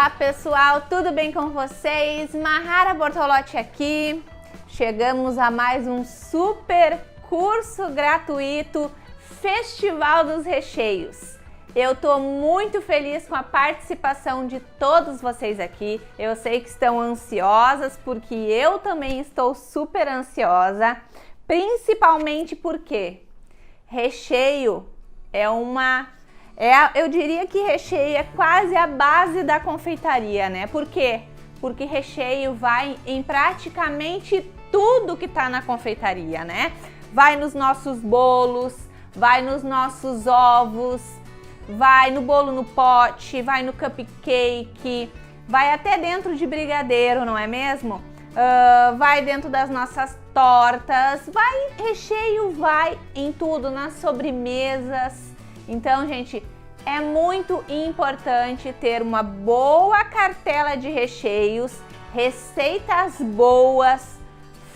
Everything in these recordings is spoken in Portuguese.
Olá pessoal, tudo bem com vocês? Mahara Bortolotti aqui. Chegamos a mais um super curso gratuito Festival dos Recheios. Eu tô muito feliz com a participação de todos vocês aqui. Eu sei que estão ansiosas porque eu também estou super ansiosa, principalmente porque recheio eu diria que recheio é quase a base da confeitaria, né? Por quê? Porque recheio vai em praticamente tudo que tá na confeitaria, né? Vai nos nossos bolos, vai nos nossos ovos, vai no bolo no pote, vai no cupcake, vai até dentro de brigadeiro, não é mesmo? Vai dentro das nossas tortas, recheio vai em tudo, nas sobremesas. Então, gente, é muito importante ter uma boa cartela de recheios, receitas boas,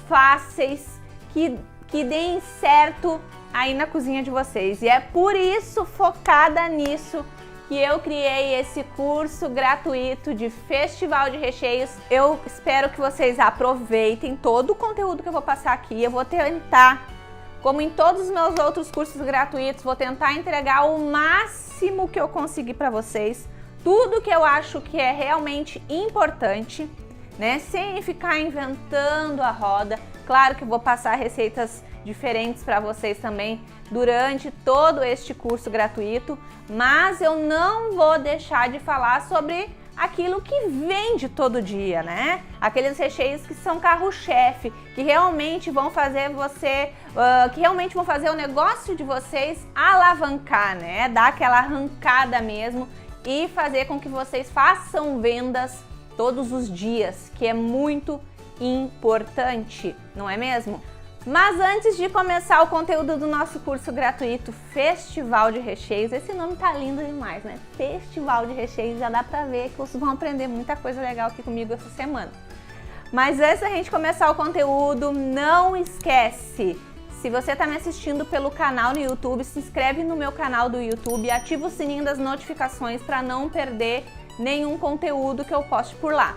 fáceis, que deem certo aí na cozinha de vocês. E é por isso, focada nisso, que eu criei esse curso gratuito de Festival de Recheios. Eu espero que vocês aproveitem todo o conteúdo que eu vou passar aqui. Eu vou tentar, como em todos os meus outros cursos gratuitos, vou tentar entregar o máximo que eu conseguir para vocês, tudo que eu acho que é realmente importante, né? Sem ficar inventando a roda. Claro que eu vou passar receitas diferentes para vocês também durante todo este curso gratuito, mas eu não vou deixar de falar sobre aquilo que vende todo dia, né? Aqueles recheios que são carro-chefe, que realmente vão fazer o negócio de vocês alavancar, né? Dar aquela arrancada mesmo e fazer com que vocês façam vendas todos os dias, que é muito importante, não é mesmo? Mas antes de começar o conteúdo do nosso curso gratuito Festival de Recheios, esse nome tá lindo demais, né? Festival de Recheios, já dá pra ver que vocês vão aprender muita coisa legal aqui comigo essa semana. Mas antes da gente começar o conteúdo, não esquece, se você tá me assistindo pelo canal no YouTube, se inscreve no meu canal do YouTube e ativa o sininho das notificações para não perder nenhum conteúdo que eu poste por lá.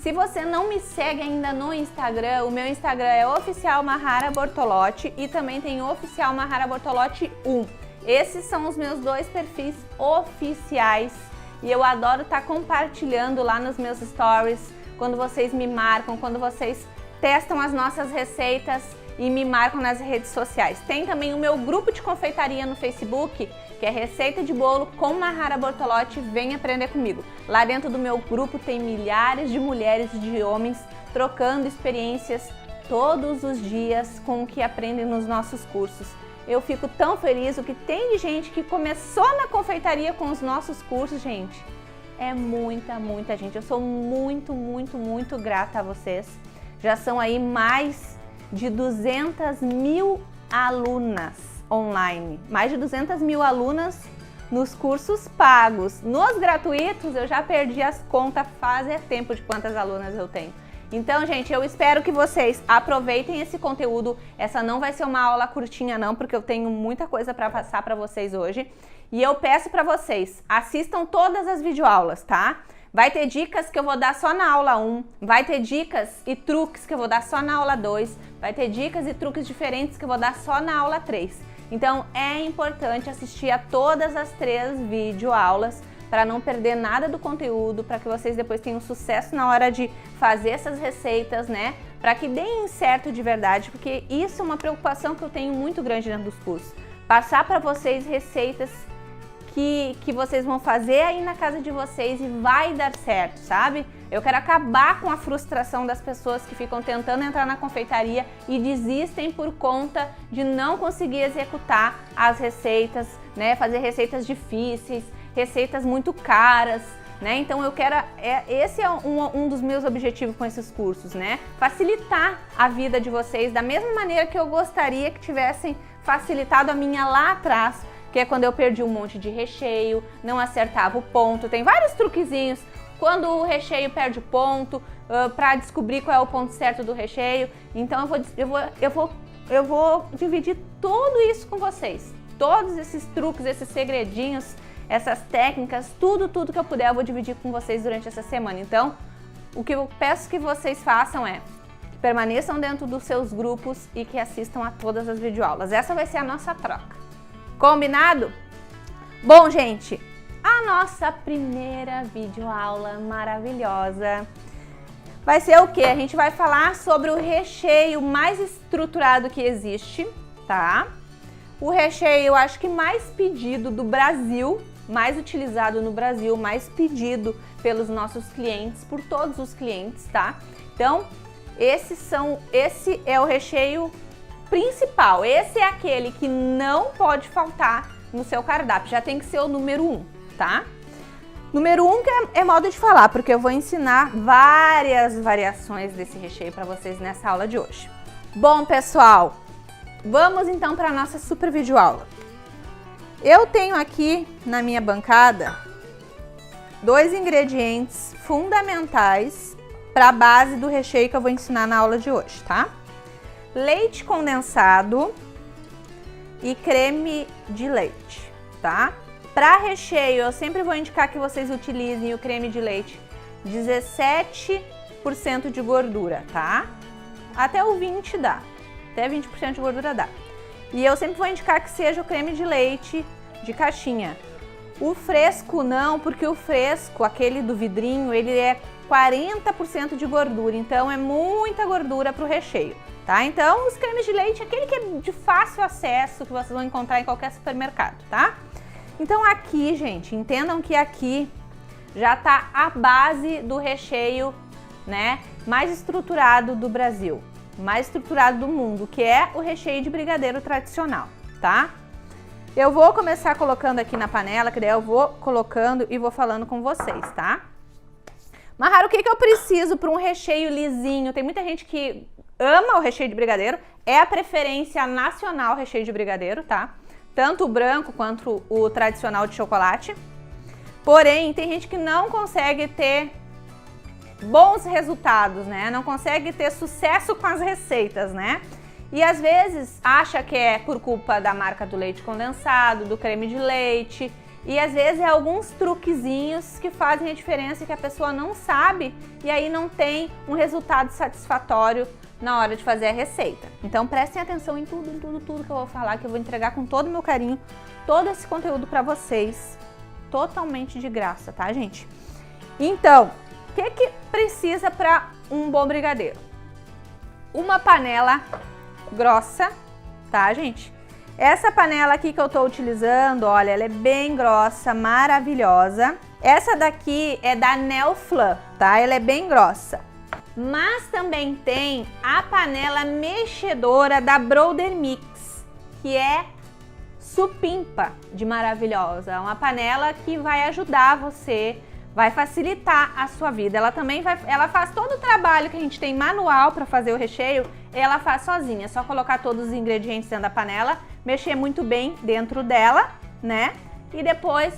Se você não me segue ainda no Instagram, o meu Instagram é Oficial Mahara Bortolotti e também tem Oficial Mahara Bortolotti 1. Esses são os meus dois perfis oficiais e eu adoro estar compartilhando lá nos meus stories, quando vocês me marcam, quando vocês testam as nossas receitas e me marcam nas redes sociais. Tem também o meu grupo de confeitaria no Facebook, que é Receita de Bolo com Mahara Bortolotti, vem aprender comigo. Lá dentro do meu grupo tem milhares de mulheres e de homens trocando experiências todos os dias com o que aprendem nos nossos cursos. Eu fico tão feliz, o que tem de gente que começou na confeitaria com os nossos cursos, gente. É muita gente. Eu sou muito grata a vocês. Já são aí mais de 200 mil alunas online, mais de 200 mil alunas nos cursos pagos. Nos gratuitos eu já perdi as contas faz tempo de quantas alunas eu tenho. Então, gente, eu espero que vocês aproveitem esse conteúdo. Essa não vai ser uma aula curtinha não, porque eu tenho muita coisa para passar para vocês hoje. E eu peço para vocês, assistam todas as videoaulas, tá? Vai ter dicas que eu vou dar só na aula 1, vai ter dicas e truques que eu vou dar só na aula 2, vai ter dicas e truques diferentes que eu vou dar só na aula 3. Então é importante assistir a todas as 3 videoaulas para não perder nada do conteúdo, para que vocês depois tenham sucesso na hora de fazer essas receitas, né? Para que deem certo de verdade, porque isso é uma preocupação que eu tenho muito grande dentro dos cursos. Passar para vocês receitas que vocês vão fazer aí na casa de vocês e vai dar certo, sabe? Eu quero acabar com a frustração das pessoas que ficam tentando entrar na confeitaria e desistem por conta de não conseguir executar as receitas, né? Fazer receitas difíceis, receitas muito caras, né? Então esse é um dos meus objetivos com esses cursos, né? Facilitar a vida de vocês da mesma maneira que eu gostaria que tivessem facilitado a minha lá atrás, que é quando eu perdi um monte de recheio, não acertava o ponto. Tem vários truquezinhos quando o recheio perde o ponto, para descobrir qual é o ponto certo do recheio. Então eu vou dividir tudo isso com vocês. Todos esses truques, esses segredinhos essas técnicas, tudo que eu puder eu vou dividir com vocês durante essa semana. Então, o que eu peço que vocês façam é que permaneçam dentro dos seus grupos e que assistam a todas as videoaulas. Essa vai ser a nossa troca. Combinado? Bom, gente, a nossa primeira videoaula maravilhosa vai ser o quê? A gente vai falar sobre o recheio mais estruturado que existe, tá? O recheio, eu acho que mais pedido do Brasil, mais utilizado no Brasil, mais pedido pelos nossos clientes, por todos os clientes, tá? Então, esse é o recheio principal. Esse é aquele que não pode faltar no seu cardápio. Já tem que ser o número 1, tá? Número 1 que é modo de falar, porque eu vou ensinar várias variações desse recheio para vocês nessa aula de hoje. Bom, pessoal, vamos então para a nossa super videoaula. Eu tenho aqui na minha bancada 2 ingredientes fundamentais para a base do recheio que eu vou ensinar na aula de hoje, tá? Leite condensado e creme de leite, tá? Para recheio, eu sempre vou indicar que vocês utilizem o creme de leite 17% de gordura, tá? Até o 20% dá, até 20% de gordura dá. E eu sempre vou indicar que seja o creme de leite de caixinha. O fresco não, porque o fresco, aquele do vidrinho, ele é 40% de gordura, então é muita gordura para o recheio, tá? Então, os cremes de leite, aquele que é de fácil acesso, que vocês vão encontrar em qualquer supermercado, tá? Então aqui, gente, entendam que aqui já tá a base do recheio, né, mais estruturado do Brasil, mais estruturado do mundo, que é o recheio de brigadeiro tradicional, tá? Eu vou começar colocando aqui na panela, que daí eu vou colocando e vou falando com vocês, tá? Mahara, o que eu preciso para um recheio lisinho? Tem muita gente que ama o recheio de brigadeiro, é a preferência nacional o recheio de brigadeiro, tá? Tanto o branco quanto o tradicional de chocolate. Porém, tem gente que não consegue ter bons resultados, né? Não consegue ter sucesso com as receitas, né? E às vezes acha que é por culpa da marca do leite condensado, do creme de leite. E às vezes é alguns truquezinhos que fazem a diferença que a pessoa não sabe e aí não tem um resultado satisfatório na hora de fazer a receita. Então prestem atenção em tudo que eu vou falar, que eu vou entregar com todo o meu carinho, todo esse conteúdo para vocês, totalmente de graça, tá, gente? Então, o que precisa para um bom brigadeiro? Uma panela grossa, tá, gente? Essa panela aqui que eu tô utilizando, olha, ela é bem grossa, maravilhosa. Essa daqui é da Neoflan, tá? Ela é bem grossa. Mas também tem a panela mexedora da Brother Mix, que é supimpa de maravilhosa. É uma panela que vai ajudar você, vai facilitar a sua vida. Ela também ela faz todo o trabalho que a gente tem manual para fazer o recheio, ela faz sozinha. É só colocar todos os ingredientes dentro da panela, mexer muito bem dentro dela, né? E depois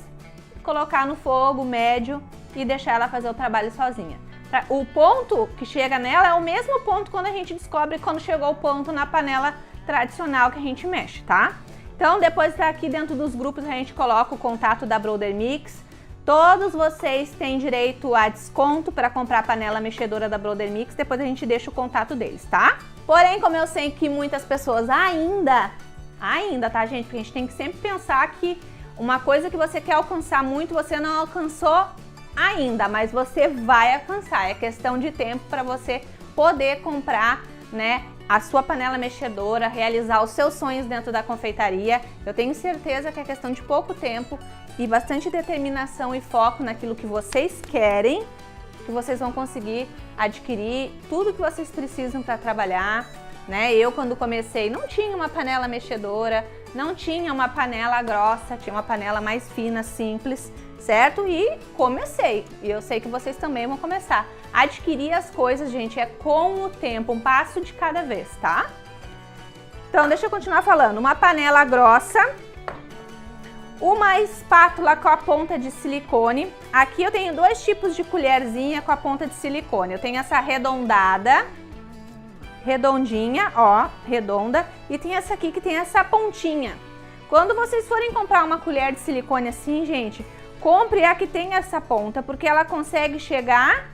colocar no fogo médio e deixar ela fazer o trabalho sozinha. O ponto que chega nela é o mesmo ponto quando a gente descobre quando chegou o ponto na panela tradicional que a gente mexe, tá? Então, depois tá aqui dentro dos grupos, a gente coloca o contato da Brother Mix. Todos vocês têm direito a desconto para comprar a panela mexedora da Brother Mix. Depois a gente deixa o contato deles, tá? Porém, como eu sei que muitas pessoas ainda, tá, gente? Porque a gente tem que sempre pensar que uma coisa que você quer alcançar muito, você não alcançou ainda, mas você vai alcançar. É questão de tempo para você poder comprar, né, a sua panela mexedora, realizar os seus sonhos dentro da confeitaria. Eu tenho certeza que é questão de pouco tempo e bastante determinação e foco naquilo que vocês querem, que vocês vão conseguir adquirir tudo que vocês precisam para trabalhar, né? Eu, quando comecei, não tinha uma panela mexedora, não tinha uma panela grossa, tinha uma panela mais fina, simples, certo? E comecei. E eu sei que vocês também vão começar. Adquirir as coisas, gente, é com o tempo, um passo de cada vez, tá? Então, deixa eu continuar falando. Uma panela grossa, uma espátula com a ponta de silicone. Aqui eu tenho dois tipos de colherzinha com a ponta de silicone. Eu tenho essa arredondada, redondinha, ó, redonda, e tem essa aqui que tem essa pontinha. Quando vocês forem comprar uma colher de silicone assim, gente, compre a que tem essa ponta, porque ela consegue chegar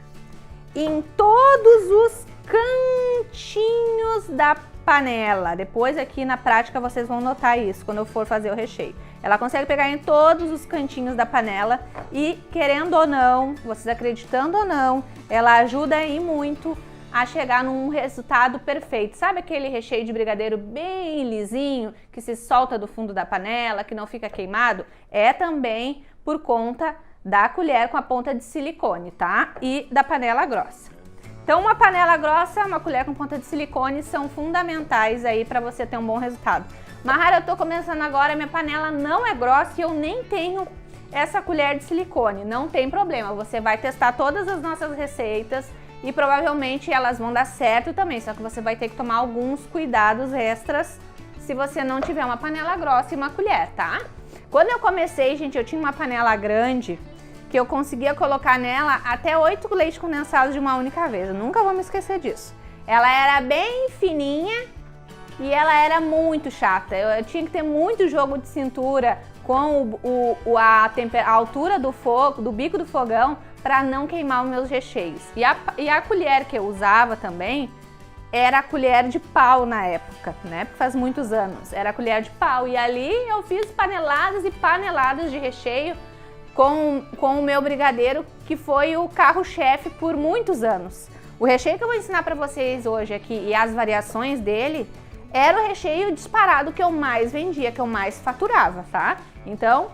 em todos os cantinhos da panela. Depois aqui na prática vocês vão notar isso quando eu for fazer o recheio. Ela consegue pegar em todos os cantinhos da panela e, querendo ou não, vocês acreditando ou não, ela ajuda aí muito a chegar num resultado perfeito. Sabe aquele recheio de brigadeiro bem lisinho, que se solta do fundo da panela, que não fica queimado? É também por conta da colher com a ponta de silicone, tá? E da panela grossa. Então, uma panela grossa, uma colher com ponta de silicone são fundamentais aí para você ter um bom resultado. Mahara, eu tô começando agora, minha panela não é grossa e eu nem tenho essa colher de silicone. Não tem problema, você vai testar todas as nossas receitas e provavelmente elas vão dar certo também, só que você vai ter que tomar alguns cuidados extras se você não tiver uma panela grossa e uma colher, tá? Quando eu comecei, gente, eu tinha uma panela grande que eu conseguia colocar nela até 8 leite condensados de uma única vez. Eu nunca vou me esquecer disso. Ela era bem fininha e ela era muito chata. Eu tinha que ter muito jogo de cintura com a altura do fogo, do bico do fogão, para não queimar os meus recheios. E a colher que eu usava também era a colher de pau na época, né? Porque faz muitos anos. Era a colher de pau. E ali eu fiz paneladas e paneladas de recheio com o meu brigadeiro, que foi o carro-chefe por muitos anos. O recheio que eu vou ensinar para vocês hoje aqui e as variações dele era o recheio disparado que eu mais vendia, que eu mais faturava, tá? Então,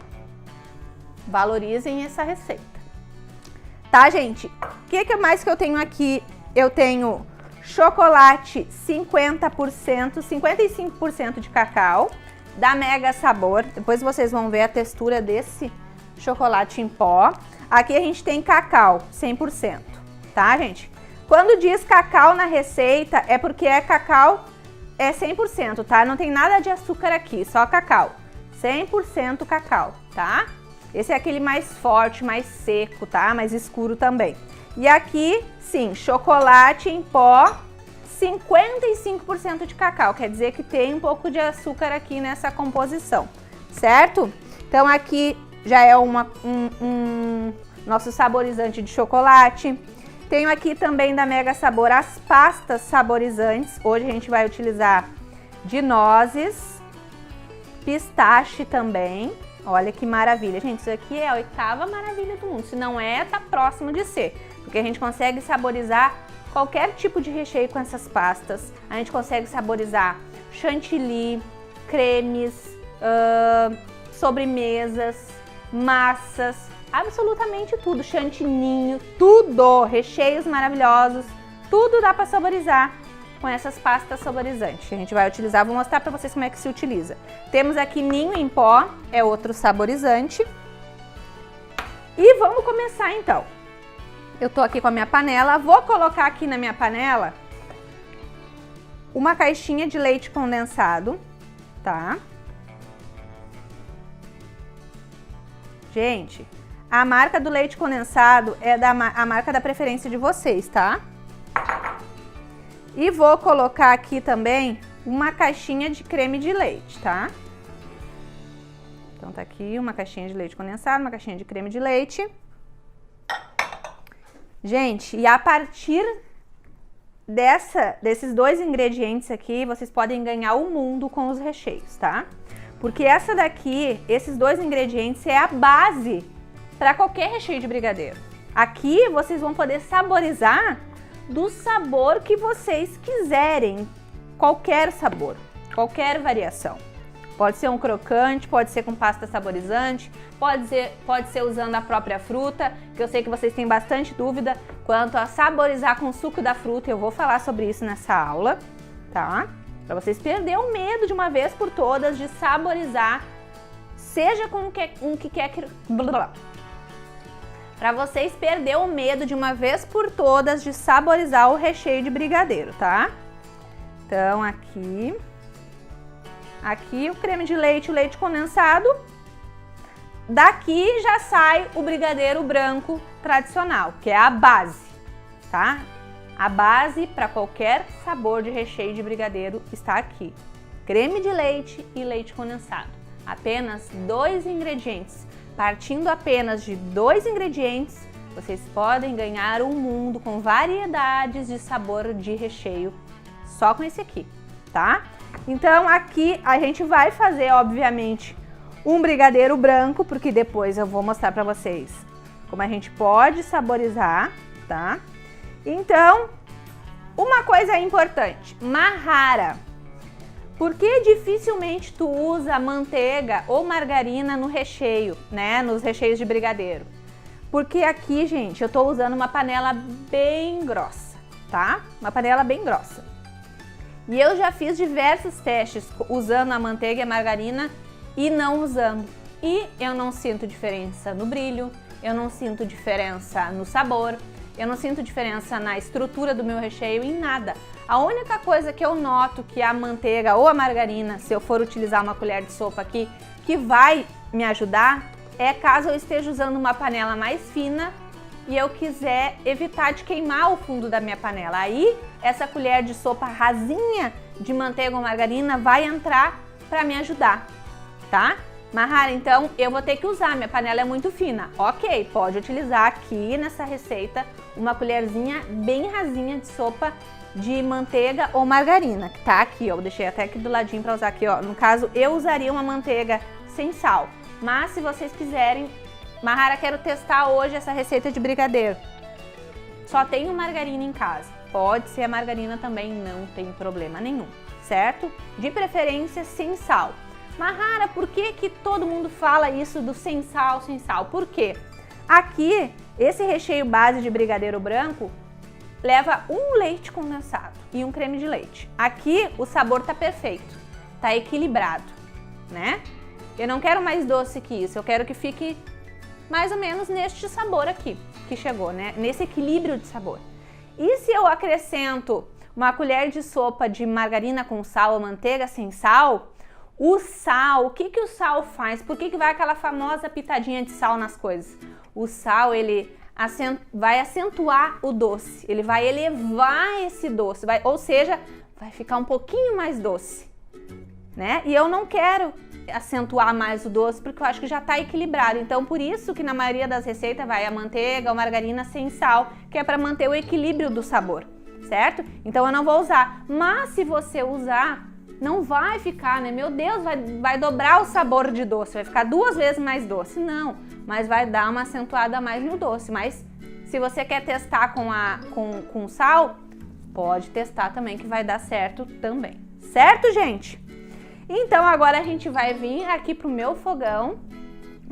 valorizem essa receita. Tá, gente? O que mais que eu tenho aqui? Eu tenho chocolate 50%, 55% de cacau, da Mega Sabor. Depois vocês vão ver a textura desse chocolate em pó. Aqui a gente tem cacau 100%, tá, gente? Quando diz cacau na receita é porque é cacau 100%, tá? Não tem nada de açúcar aqui, só cacau. 100% cacau, tá? Esse é aquele mais forte, mais seco, tá? Mais escuro também. E aqui, sim, chocolate em pó, 55% de cacau. Quer dizer que tem um pouco de açúcar aqui nessa composição, certo? Então aqui já é nosso saborizante de chocolate. Tenho aqui também da Mega Sabor as pastas saborizantes. Hoje a gente vai utilizar de nozes, pistache também. Olha que maravilha, gente. Isso aqui é a 8ª maravilha do mundo. Se não é, tá próximo de ser. Porque a gente consegue saborizar qualquer tipo de recheio com essas pastas. A gente consegue saborizar chantilly, cremes, sobremesas, massas, absolutamente tudo, chantininho, tudo, recheios maravilhosos, tudo dá para saborizar com essas pastas saborizantes que a gente vai utilizar. Vou mostrar para vocês como é que se utiliza. Temos aqui ninho em pó, é outro saborizante. E vamos começar então. Eu tô aqui com a minha panela, vou colocar aqui na minha panela uma caixinha de leite condensado, tá? Gente, a marca do leite condensado é a marca da preferência de vocês, tá? E vou colocar aqui também uma caixinha de creme de leite, tá? Então tá aqui uma caixinha de leite condensado, uma caixinha de creme de leite. Gente, e a partir desses dois ingredientes aqui, vocês podem ganhar o mundo com os recheios, tá? Porque essa daqui, esses dois ingredientes é a base para qualquer recheio de brigadeiro. Aqui vocês vão poder saborizar do sabor que vocês quiserem, qualquer sabor, qualquer variação. Pode ser um crocante, pode ser com pasta saborizante, pode ser usando a própria fruta, que eu sei que vocês têm bastante dúvida quanto a saborizar com o suco da fruta. Eu vou falar sobre isso nessa aula, tá? Para vocês perderem o medo de uma vez por todas de saborizar, seja com o que quer que... Para vocês perderem o medo de uma vez por todas de saborizar o recheio de brigadeiro, tá? Então aqui o creme de leite, o leite condensado. Daqui já sai o brigadeiro branco tradicional, que é a base, tá? A base para qualquer sabor de recheio de brigadeiro está aqui. Creme de leite e leite condensado. apenas 2 ingredientes. Partindo apenas de 2 ingredientes, vocês podem ganhar um mundo com variedades de sabor de recheio só com esse aqui, tá? Então aqui a gente vai fazer, obviamente, um brigadeiro branco, porque depois eu vou mostrar pra vocês como a gente pode saborizar, tá? Então, uma coisa importante, Mahara. Por que dificilmente tu usa manteiga ou margarina no recheio, né? Nos recheios de brigadeiro? Porque aqui, gente, eu tô usando uma panela bem grossa, tá? Uma panela bem grossa. E eu já fiz diversos testes usando a manteiga e a margarina e não usando. E eu não sinto diferença no brilho, eu não sinto diferença no sabor, eu não sinto diferença na estrutura do meu recheio, em nada. A única coisa que eu noto que a manteiga ou a margarina, se eu for utilizar uma colher de sopa aqui, que vai me ajudar, é caso eu esteja usando uma panela mais fina e eu quiser evitar de queimar o fundo da minha panela. Aí, essa colher de sopa rasinha de manteiga ou margarina vai entrar para me ajudar, tá? Mahara, então eu vou ter que usar, minha panela é muito fina. Ok, pode utilizar aqui nessa receita uma colherzinha bem rasinha de sopa de manteiga ou margarina, que tá aqui, ó. Eu deixei até aqui do ladinho para usar aqui, ó. No caso, eu usaria uma manteiga sem sal. Mas se vocês quiserem, Mahara, quero testar hoje essa receita de brigadeiro. Só tenho margarina em casa. Pode ser a margarina também, não tem problema nenhum, certo? De preferência sem sal. Mahara, por que que todo mundo fala isso do sem sal, sem sal? Por quê? Aqui, esse recheio base de brigadeiro branco leva um leite condensado e um creme de leite. Aqui o sabor tá perfeito, tá equilibrado, né? Eu não quero mais doce que isso, eu quero que fique mais ou menos neste sabor aqui que chegou, né? Nesse equilíbrio de sabor. E se eu acrescento uma colher de sopa de margarina com sal ou manteiga sem sal, o sal, o que que o sal faz? Por que que vai aquela famosa pitadinha de sal nas coisas? O sal, ele vai acentuar o doce, ele vai elevar esse doce, ou seja, vai ficar um pouquinho mais doce, né? E eu não quero acentuar mais o doce, porque eu acho que já está equilibrado. Então, por isso que na maioria das receitas vai a manteiga ou margarina sem sal, que é para manter o equilíbrio do sabor, certo? Então, eu não vou usar. Mas se você usar, não vai ficar, né? Meu Deus, vai dobrar o sabor de doce, vai ficar 2 vezes mais doce. Não, mas vai dar uma acentuada a mais no doce. Mas se você quer testar com sal, pode testar também que vai dar certo também. Certo, gente? Então agora a gente vai vir aqui pro meu fogão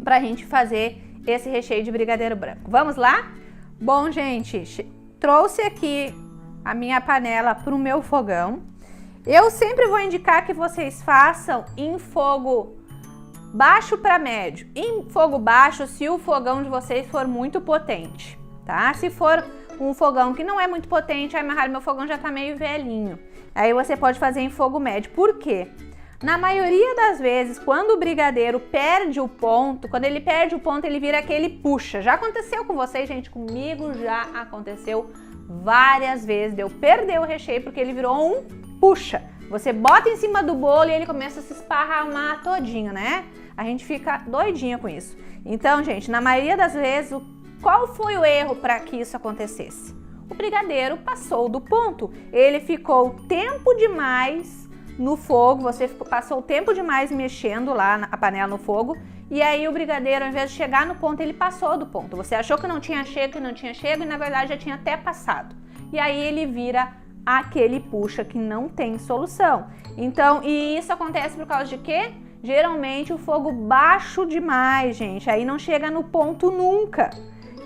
pra gente fazer esse recheio de brigadeiro branco. Vamos lá? Bom, gente, trouxe aqui a minha panela pro meu fogão. Eu sempre vou indicar que vocês façam em fogo baixo para médio. Em fogo baixo, se o fogão de vocês for muito potente, tá? Se for um fogão que não é muito potente, aí meu fogão já tá meio velhinho. Aí você pode fazer em fogo médio. Por quê? Na maioria das vezes, quando o brigadeiro perde o ponto, quando ele perde o ponto, ele vira aquele puxa. Já aconteceu com vocês, gente? Comigo já aconteceu várias vezes de eu perder o recheio porque ele virou um puxa. Você bota em cima do bolo e ele começa a se esparramar todinho, né? A gente fica doidinha com isso. Então, gente, na maioria das vezes, qual foi o erro para que isso acontecesse? O brigadeiro passou do ponto. Ele ficou tempo demais no fogo, você passou tempo demais mexendo lá a panela no fogo, e aí o brigadeiro, ao invés de chegar no ponto, ele passou do ponto. Você achou que não tinha chego e na verdade já tinha até passado. E aí ele vira aquele puxa que não tem solução. Então, e isso acontece por causa de quê? Geralmente o fogo baixo demais, gente, aí não chega no ponto nunca.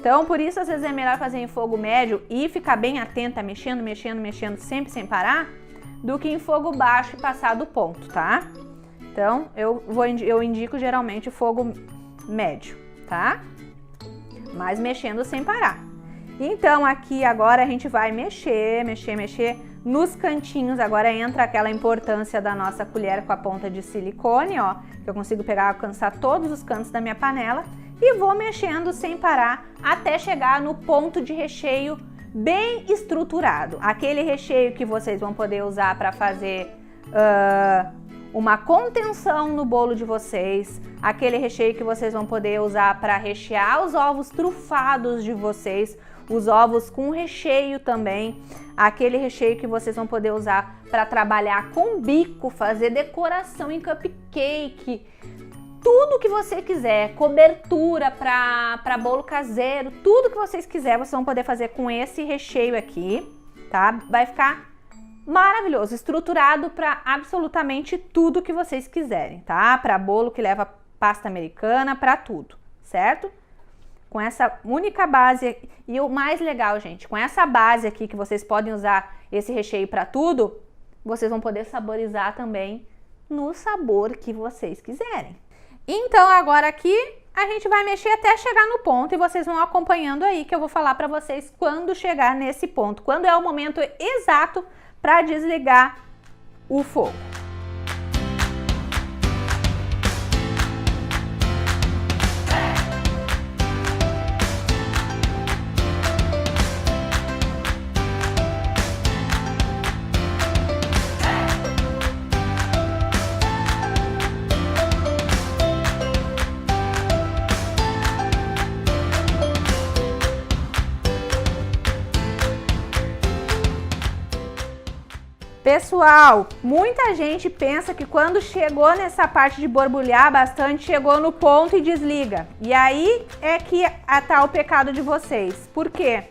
Então, por isso às vezes é melhor fazer em fogo médio e ficar bem atenta, mexendo, sempre sem parar, do que em fogo baixo e passar do ponto, tá? Então, eu indico geralmente o fogo médio, tá? Mas mexendo sem parar. Então, aqui agora a gente vai mexer nos cantinhos. Agora entra aquela importância da nossa colher com a ponta de silicone, ó, que eu consigo pegar, alcançar todos os cantos da minha panela e vou mexendo sem parar até chegar no ponto de recheio bem estruturado. Aquele recheio que vocês vão poder usar para fazer uma contenção no bolo de vocês, aquele recheio que vocês vão poder usar para rechear os ovos trufados de vocês, os ovos com recheio também, aquele recheio que vocês vão poder usar para trabalhar com bico, fazer decoração em cupcake, tudo que você quiser, cobertura para bolo caseiro, tudo que vocês quiserem, vocês vão poder fazer com esse recheio aqui, tá? Vai ficar maravilhoso, estruturado para absolutamente tudo que vocês quiserem, tá? Para bolo que leva pasta americana, para tudo, certo? Com essa única base, e o mais legal, gente, com essa base aqui que vocês podem usar esse recheio para tudo, vocês vão poder saborizar também no sabor que vocês quiserem. Então agora aqui a gente vai mexer até chegar no ponto e vocês vão acompanhando aí que eu vou falar para vocês quando chegar nesse ponto, quando é o momento exato para desligar o fogo. Pessoal, muita gente pensa que quando chegou nessa parte de borbulhar bastante, chegou no ponto e desliga. E aí é que tá o pecado de vocês. Por quê?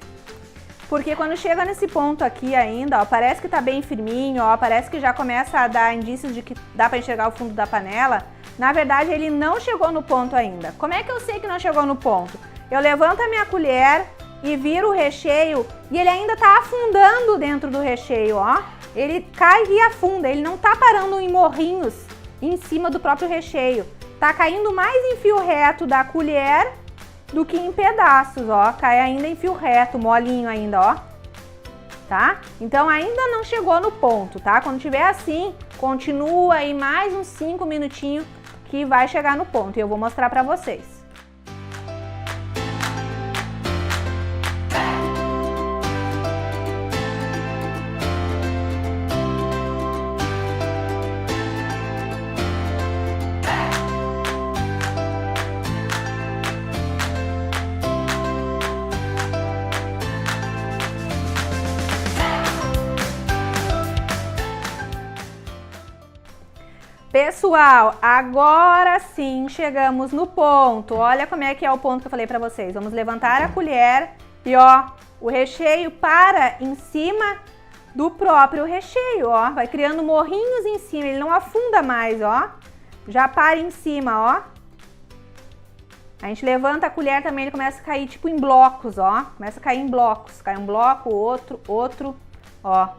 Porque quando chega nesse ponto aqui ainda, ó, parece que tá bem firminho, ó, parece que já começa a dar indícios de que dá para enxergar o fundo da panela. Na verdade, ele não chegou no ponto ainda. Como é que eu sei que não chegou no ponto? Eu levanto a minha colher e viro o recheio e ele ainda tá afundando dentro do recheio, ó. Ele cai e afunda, ele não tá parando em morrinhos em cima do próprio recheio. Tá caindo mais em fio reto da colher do que em pedaços, ó. Cai ainda em fio reto, molinho ainda, ó. Tá? Então ainda não chegou no ponto, tá? Quando tiver assim, continua aí mais uns 5 minutinhos que vai chegar no ponto e eu vou mostrar pra vocês. Pessoal, agora sim chegamos no ponto. Olha como é que é o ponto que eu falei pra vocês. Vamos levantar a colher e ó, o recheio para em cima do próprio recheio, ó. Vai criando morrinhos em cima, ele não afunda mais, ó. Já para em cima, ó. A gente levanta a colher também, ele começa a cair tipo em blocos, ó. Começa a cair em blocos. Cai um bloco, outro, ó.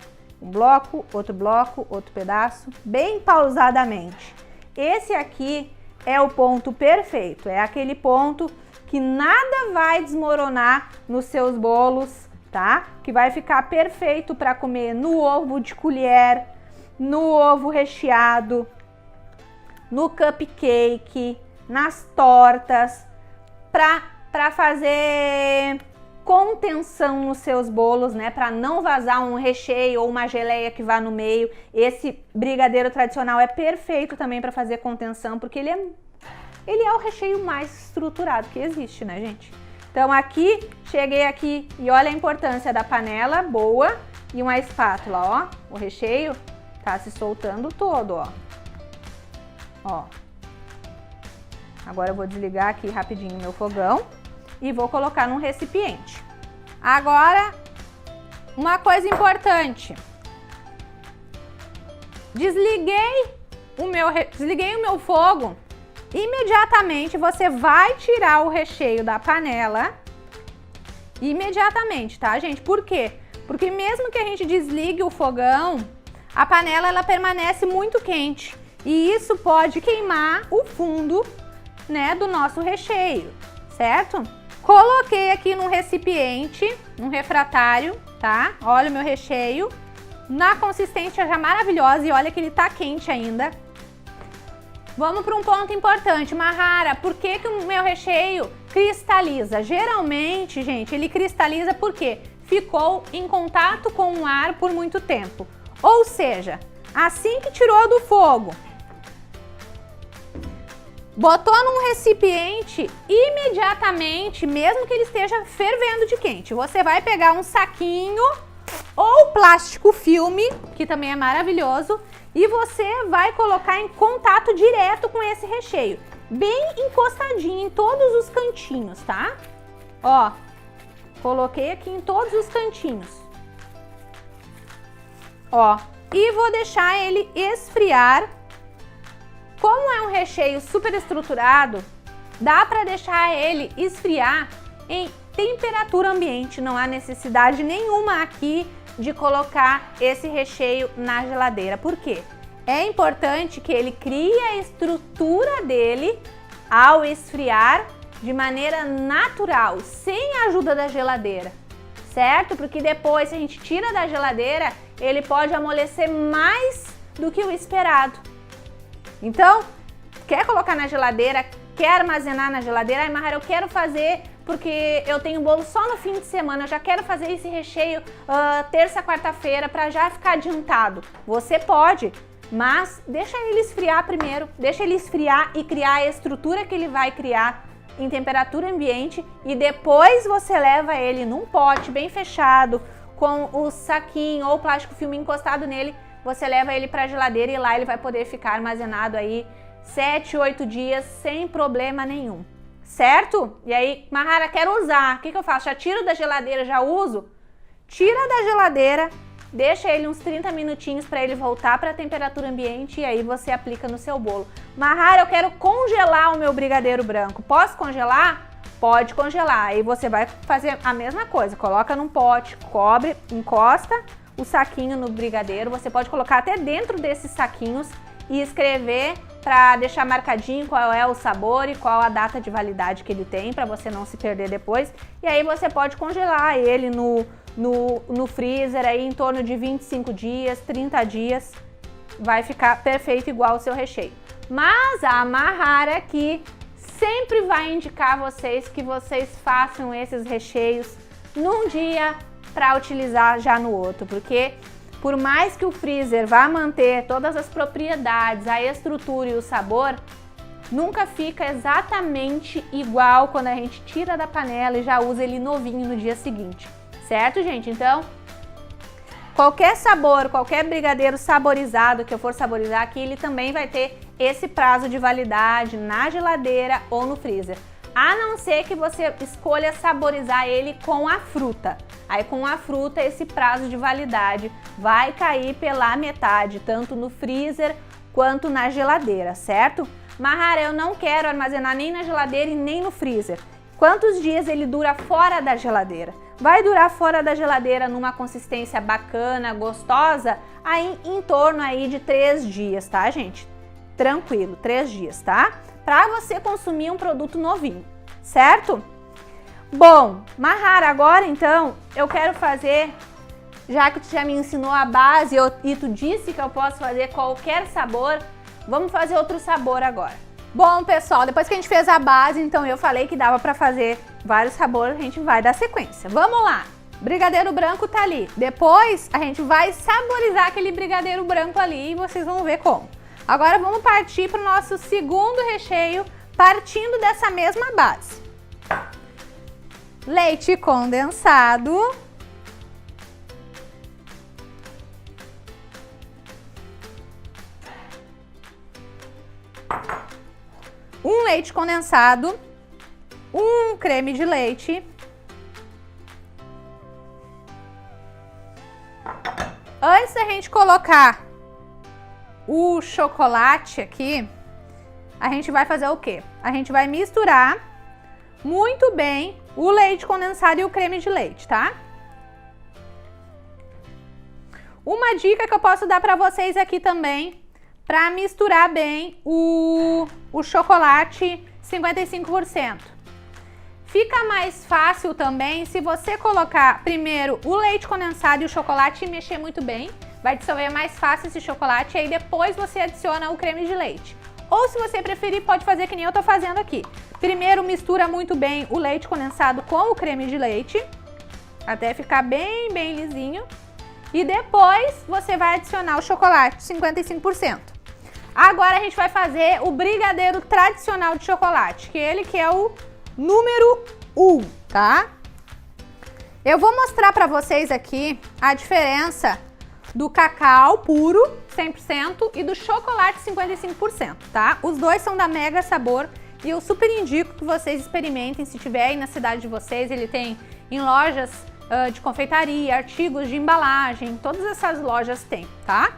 Um bloco, outro pedaço, bem pausadamente. Esse aqui é o ponto perfeito, é aquele ponto que nada vai desmoronar nos seus bolos, tá? Que vai ficar perfeito para comer no ovo de colher, no ovo recheado, no cupcake, nas tortas, para fazer contenção nos seus bolos, né, para não vazar um recheio ou uma geleia que vá no meio. Esse brigadeiro tradicional é perfeito também para fazer contenção, porque ele é o recheio mais estruturado que existe, né, gente? Então aqui, cheguei aqui e olha a importância da panela boa e uma espátula, ó. O recheio tá se soltando todo, ó. Ó. Agora eu vou desligar aqui rapidinho meu fogão e vou colocar num recipiente. Agora, uma coisa importante. Desliguei o meu fogo. Imediatamente você vai tirar o recheio da panela. Imediatamente, tá, gente? Por quê? Porque mesmo que a gente desligue o fogão, a panela ela permanece muito quente. E isso pode queimar o fundo, né, do nosso recheio, certo? Coloquei aqui num recipiente, num refratário, tá? Olha o meu recheio, na consistência já maravilhosa e olha que ele tá quente ainda. Vamos para um ponto importante, Mahara, por que que o meu recheio cristaliza? Geralmente, gente, ele cristaliza porque ficou em contato com o ar por muito tempo. Ou seja, assim que tirou do fogo, Botou num recipiente, imediatamente, mesmo que ele esteja fervendo de quente, você vai pegar um saquinho ou plástico filme, que também é maravilhoso, e você vai colocar em contato direto com esse recheio, bem encostadinho em todos os cantinhos, tá? Ó, coloquei aqui em todos os cantinhos. Ó, e vou deixar ele esfriar. Como é um recheio super estruturado, dá para deixar ele esfriar em temperatura ambiente. Não há necessidade nenhuma aqui de colocar esse recheio na geladeira. Por quê? É importante que ele crie a estrutura dele ao esfriar de maneira natural, sem a ajuda da geladeira, certo? Porque depois, se a gente tira da geladeira, ele pode amolecer mais do que o esperado. Então, quer colocar na geladeira, quer armazenar na geladeira? Ai, Mahara, eu quero fazer porque eu tenho bolo só no fim de semana, eu já quero fazer esse recheio terça, quarta-feira para já ficar adiantado. Você pode, mas deixa ele esfriar primeiro, deixa ele esfriar e criar a estrutura que ele vai criar em temperatura ambiente e depois você leva ele num pote bem fechado, com o saquinho ou plástico filme encostado nele, você leva ele para a geladeira e lá ele vai poder ficar armazenado aí 7, 8 dias sem problema nenhum, certo? E aí, Mahara, quero usar, o que eu faço? Já tiro da geladeira, já uso? Tira da geladeira, deixa ele uns 30 minutinhos para ele voltar para a temperatura ambiente e aí você aplica no seu bolo. Mahara, eu quero congelar o meu brigadeiro branco, posso congelar? Pode congelar, aí você vai fazer a mesma coisa, coloca num pote, cobre, encosta o saquinho no brigadeiro, você pode colocar até dentro desses saquinhos e escrever para deixar marcadinho qual é o sabor e qual a data de validade que ele tem, para você não se perder depois. E aí você pode congelar ele no freezer aí em torno de 25 dias, 30 dias, vai ficar perfeito igual o seu recheio. Mas a Mahara aqui sempre vai indicar vocês que vocês façam esses recheios num dia para utilizar já no outro, porque por mais que o freezer vá manter todas as propriedades, a estrutura e o sabor, nunca fica exatamente igual quando a gente tira da panela e já usa ele novinho no dia seguinte, certo, gente? Então, qualquer sabor, qualquer brigadeiro saborizado que eu for saborizar aqui, ele também vai ter esse prazo de validade na geladeira ou no freezer. A não ser que você escolha saborizar ele com a fruta. Aí com a fruta esse prazo de validade vai cair pela metade, tanto no freezer quanto na geladeira, certo? Mahara, eu não quero armazenar nem na geladeira e nem no freezer. Quantos dias ele dura fora da geladeira? Vai durar fora da geladeira numa consistência bacana, gostosa, aí em torno aí de 3 dias, tá, gente? Tranquilo, 3 dias, tá? Para você consumir um produto novinho, certo? Bom, Mahara, agora então eu quero fazer, já que tu já me ensinou a base e tu disse que eu posso fazer qualquer sabor, vamos fazer outro sabor agora. Bom, pessoal, depois que a gente fez a base, então eu falei que dava para fazer vários sabores, a gente vai dar sequência. Vamos lá! Brigadeiro branco tá ali. Depois a gente vai saborizar aquele brigadeiro branco ali e vocês vão ver como. Agora vamos partir para o nosso segundo recheio, partindo dessa mesma base. Leite condensado. Um leite condensado. Um creme de leite. Antes da gente colocar o chocolate aqui, a gente vai fazer o quê? A gente vai misturar muito bem o leite condensado e o creme de leite, tá? Uma dica que eu posso dar para vocês aqui também, para misturar bem o chocolate 55%. Fica mais fácil também se você colocar primeiro o leite condensado e o chocolate e mexer muito bem. Vai dissolver mais fácil esse chocolate e aí depois você adiciona o creme de leite. Ou se você preferir, pode fazer que nem eu tô fazendo aqui. Primeiro mistura muito bem o leite condensado com o creme de leite, até ficar bem lisinho. E depois você vai adicionar o chocolate 55%. Agora a gente vai fazer o brigadeiro tradicional de chocolate, que é o número 1, tá? Eu vou mostrar pra vocês aqui a diferença do cacau puro 100% e do chocolate 55%, tá? Os dois são da Mega Sabor e eu super indico que vocês experimentem se tiver aí na cidade de vocês. Ele tem em lojas de confeitaria, artigos de embalagem, todas essas lojas tem, tá?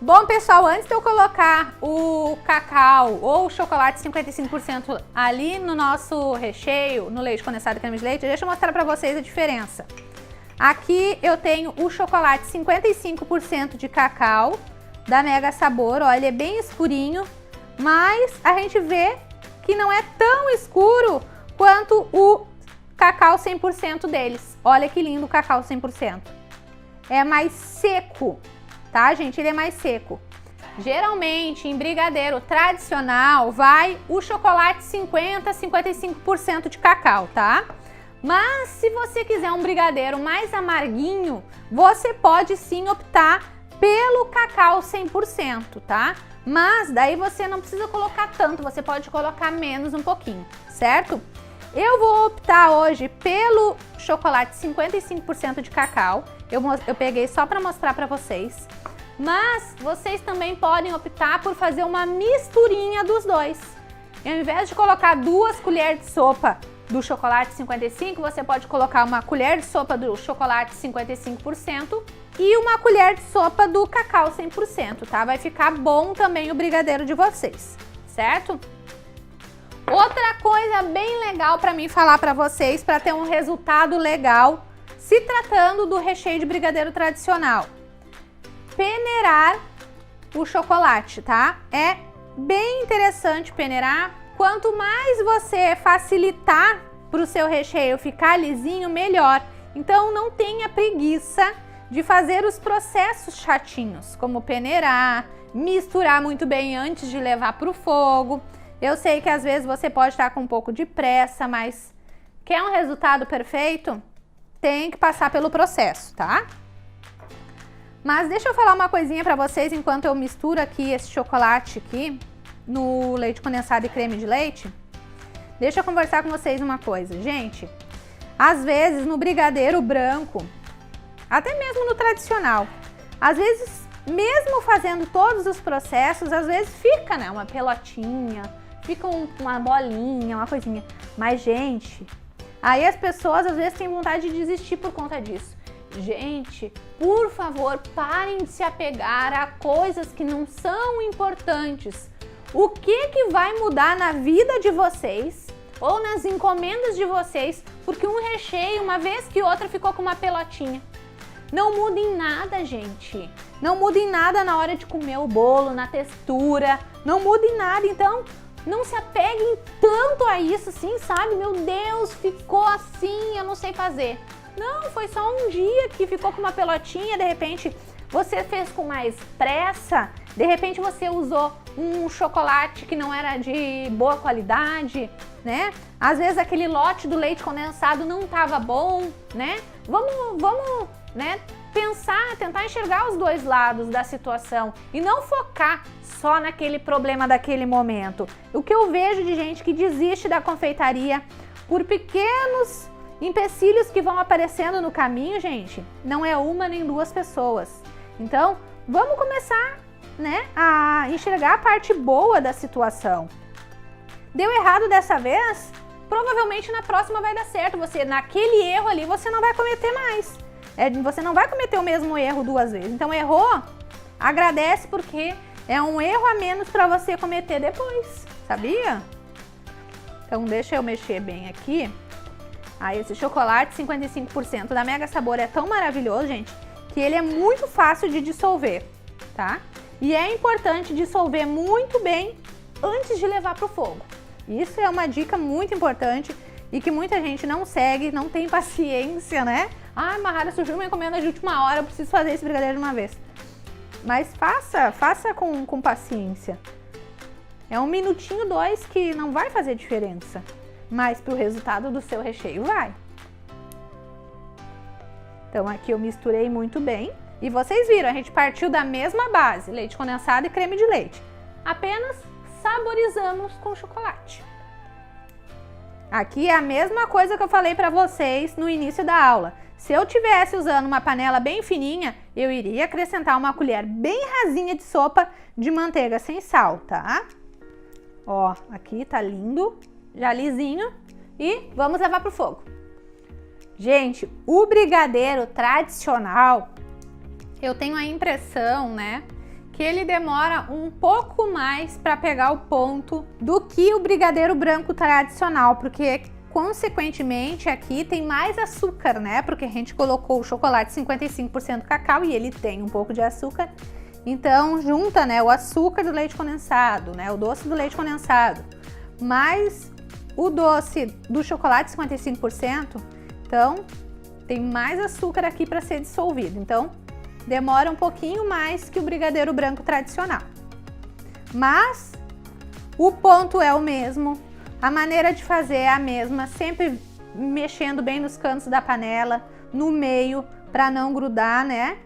Bom, pessoal, antes de eu colocar o cacau ou o chocolate 55% ali no nosso recheio, no leite condensado e creme de leite, deixa eu mostrar pra vocês a diferença. Aqui eu tenho o chocolate 55% de cacau da Mega Sabor, ó, ele é bem escurinho, mas a gente vê que não é tão escuro quanto o cacau 100% deles. Olha que lindo o cacau 100%. É mais seco, tá, gente? Ele é mais seco. Geralmente, em brigadeiro tradicional, vai o chocolate 50% a 55% de cacau, tá? Mas se você quiser um brigadeiro mais amarguinho, você pode sim optar pelo cacau 100%, tá? Mas daí você não precisa colocar tanto, você pode colocar menos um pouquinho, certo? Eu vou optar hoje pelo chocolate 55% de cacau. Eu peguei só para mostrar para vocês. Mas vocês também podem optar por fazer uma misturinha dos dois. E ao invés de colocar 2 colheres de sopa do chocolate 55%, você pode colocar uma colher de sopa do chocolate 55% e uma colher de sopa do cacau 100%, tá? Vai ficar bom também o brigadeiro de vocês, certo? Outra coisa bem legal para mim falar para vocês, para ter um resultado legal, se tratando do recheio de brigadeiro tradicional. Peneirar o chocolate, tá? É bem interessante peneirar. Quanto mais você facilitar para o seu recheio ficar lisinho, melhor. Então não tenha preguiça de fazer os processos chatinhos, como peneirar, misturar muito bem antes de levar para o fogo. Eu sei que às vezes você pode estar com um pouco de pressa, mas quer um resultado perfeito? Tem que passar pelo processo, tá? Mas deixa eu falar uma coisinha para vocês enquanto eu misturo aqui esse chocolate aqui no leite condensado e creme de leite. Deixa eu conversar com vocês uma coisa, gente. Às vezes no brigadeiro branco, até mesmo no tradicional, às vezes mesmo fazendo todos os processos, às vezes fica, né, uma pelotinha, fica uma bolinha, uma coisinha. Mas, gente, aí as pessoas às vezes têm vontade de desistir por conta disso. Gente, por favor, parem de se apegar a coisas que não são importantes. O que vai mudar na vida de vocês ou nas encomendas de vocês porque um recheio, uma vez que outra, ficou com uma pelotinha? Não muda em nada, gente. Não muda em nada na hora de comer o bolo, na textura. Não muda em nada, então não se apeguem tanto a isso assim, sabe? Meu Deus, ficou assim, eu não sei fazer. Não, foi só um dia que ficou com uma pelotinha, de repente você fez com mais pressa, de repente você usou um chocolate que não era de boa qualidade, né? Às vezes aquele lote do leite condensado não estava bom, né? Vamos, né, pensar, tentar enxergar os dois lados da situação e não focar só naquele problema daquele momento. O que eu vejo de gente que desiste da confeitaria por pequenos empecilhos que vão aparecendo no caminho, gente, não é uma nem duas pessoas. Então, vamos começar, né, a enxergar a parte boa da situação. Deu errado dessa vez? Provavelmente na próxima vai dar certo. Você, naquele erro ali, você não vai cometer mais. Você não vai cometer o mesmo erro 2 vezes. Então, errou? Agradece, porque é um erro a menos para você cometer depois, sabia? Então, deixa eu mexer bem aqui. Aí, esse chocolate 55% da Mega Sabor é tão maravilhoso, gente, que ele é muito fácil de dissolver, tá? E é importante dissolver muito bem antes de levar para o fogo. Isso é uma dica muito importante e que muita gente não segue, não tem paciência, né? Ah, Mahara, surgiu uma encomenda de última hora, eu preciso fazer esse brigadeiro de uma vez. Mas faça com paciência. É 1 minutinho, 2 que não vai fazer diferença, mas para o resultado do seu recheio vai. Então aqui eu misturei muito bem e vocês viram, a gente partiu da mesma base, leite condensado e creme de leite. apenas saborizamos com chocolate. Aqui é a mesma coisa que eu falei para vocês no início da aula. Se eu tivesse usando uma panela bem fininha, eu iria acrescentar uma colher bem rasinha de sopa de manteiga sem sal, tá? Ó, aqui tá lindo, já lisinho, e vamos levar pro fogo. Gente, o brigadeiro tradicional, eu tenho a impressão, né, que ele demora um pouco mais para pegar o ponto do que o brigadeiro branco tradicional, porque consequentemente aqui tem mais açúcar, né? Porque a gente colocou o chocolate 55% cacau e ele tem um pouco de açúcar. Então junta, né, o açúcar do leite condensado, né, o doce do leite condensado, mais o doce do chocolate 55%, então tem mais açúcar aqui para ser dissolvido. Então demora um pouquinho mais que o brigadeiro branco tradicional. Mas o ponto é o mesmo, a maneira de fazer é a mesma, sempre mexendo bem nos cantos da panela, no meio, para não grudar, né?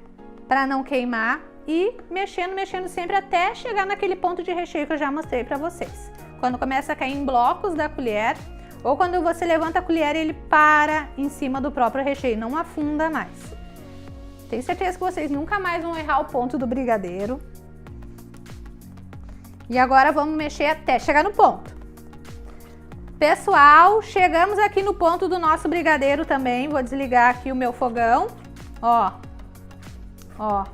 Para não queimar, e mexendo sempre até chegar naquele ponto de recheio que eu já mostrei para vocês. Quando começa a cair em blocos da colher, ou quando você levanta a colher, ele para em cima do próprio recheio, não afunda mais. Tenho certeza que vocês nunca mais vão errar o ponto do brigadeiro. E agora vamos mexer até chegar no ponto. Pessoal, chegamos aqui no ponto do nosso brigadeiro também. Vou desligar aqui o meu fogão. Ó, ó.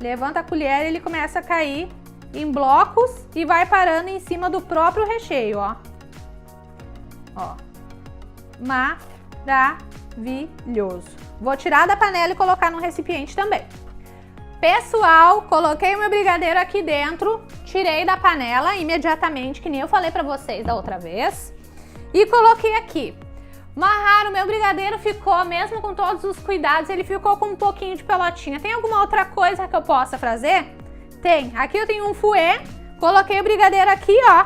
Levanta a colher e ele começa a cair em blocos e vai parando em cima do próprio recheio, ó. Ó. Maravilhoso. Vou tirar da panela e colocar no recipiente também. Pessoal, coloquei o meu brigadeiro aqui dentro, tirei da panela imediatamente, que nem eu falei pra vocês da outra vez, e coloquei aqui. Mahara, o meu brigadeiro ficou, mesmo com todos os cuidados, ele ficou com um pouquinho de pelotinha. Tem alguma outra coisa que eu possa fazer? Tem. Aqui eu tenho um fouet, coloquei o brigadeiro aqui, ó,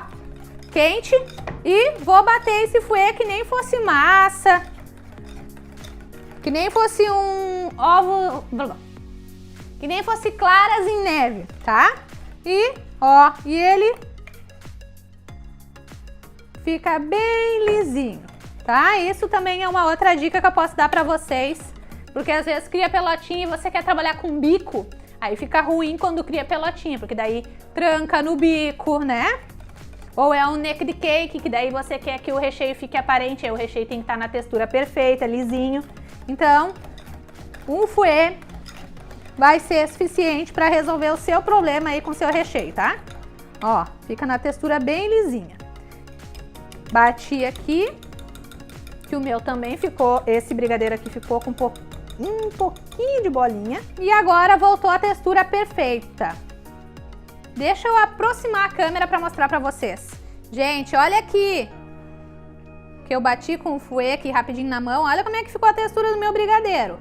quente, e vou bater esse fouet que nem fosse massa, que nem fosse um ovo, que nem fosse claras em neve, tá? E, ó, e ele fica bem lisinho, tá? Isso também é uma outra dica que eu posso dar pra vocês, porque às vezes cria pelotinha e você quer trabalhar com bico, aí fica ruim quando cria pelotinha, porque daí tranca no bico, né? Ou é um naked cake, que daí você quer que o recheio fique aparente, aí o recheio tem que estar na textura perfeita, lisinho. Então, um fouet vai ser suficiente para resolver o seu problema aí com o seu recheio, tá? Ó, fica na textura bem lisinha. Bati aqui, que o meu também ficou, esse brigadeiro aqui ficou com um pouquinho de bolinha. E agora voltou a textura perfeita. Deixa eu aproximar a câmera para mostrar para vocês. Gente, olha aqui. Que eu bati com o fouet aqui rapidinho na mão. Olha como é que ficou a textura do meu brigadeiro.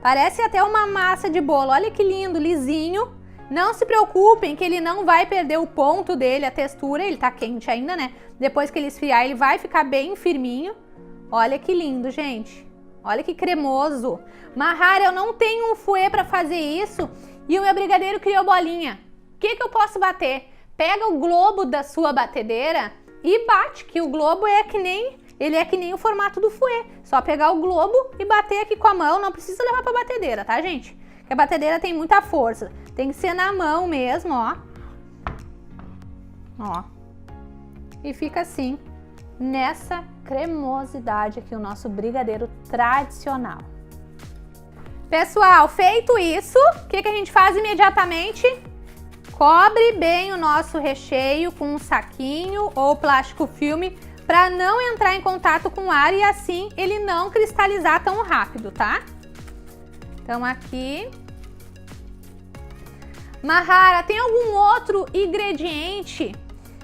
Parece até uma massa de bolo. Olha que lindo, lisinho. Não se preocupem que ele não vai perder o ponto dele, a textura. Ele tá quente ainda, né? Depois que ele esfriar, ele vai ficar bem firminho. Olha que lindo, gente. Olha que cremoso. Mahara, eu não tenho um fouet para fazer isso e o meu brigadeiro criou bolinha. O que eu posso bater? Pega o globo da sua batedeira e bate, que o globo é que nem... Ele é que nem o formato do fouet. Só pegar o globo e bater aqui com a mão. Não precisa levar pra batedeira, tá, gente? Porque a batedeira tem muita força. Tem que ser na mão mesmo, ó. Ó. E fica assim, nessa cremosidade aqui, o nosso brigadeiro tradicional. Pessoal, feito isso, o que a gente faz imediatamente? Cobre bem o nosso recheio com um saquinho ou plástico filme, para não entrar em contato com o ar e assim ele não cristalizar tão rápido, tá? Então aqui. Mahara, tem algum outro ingrediente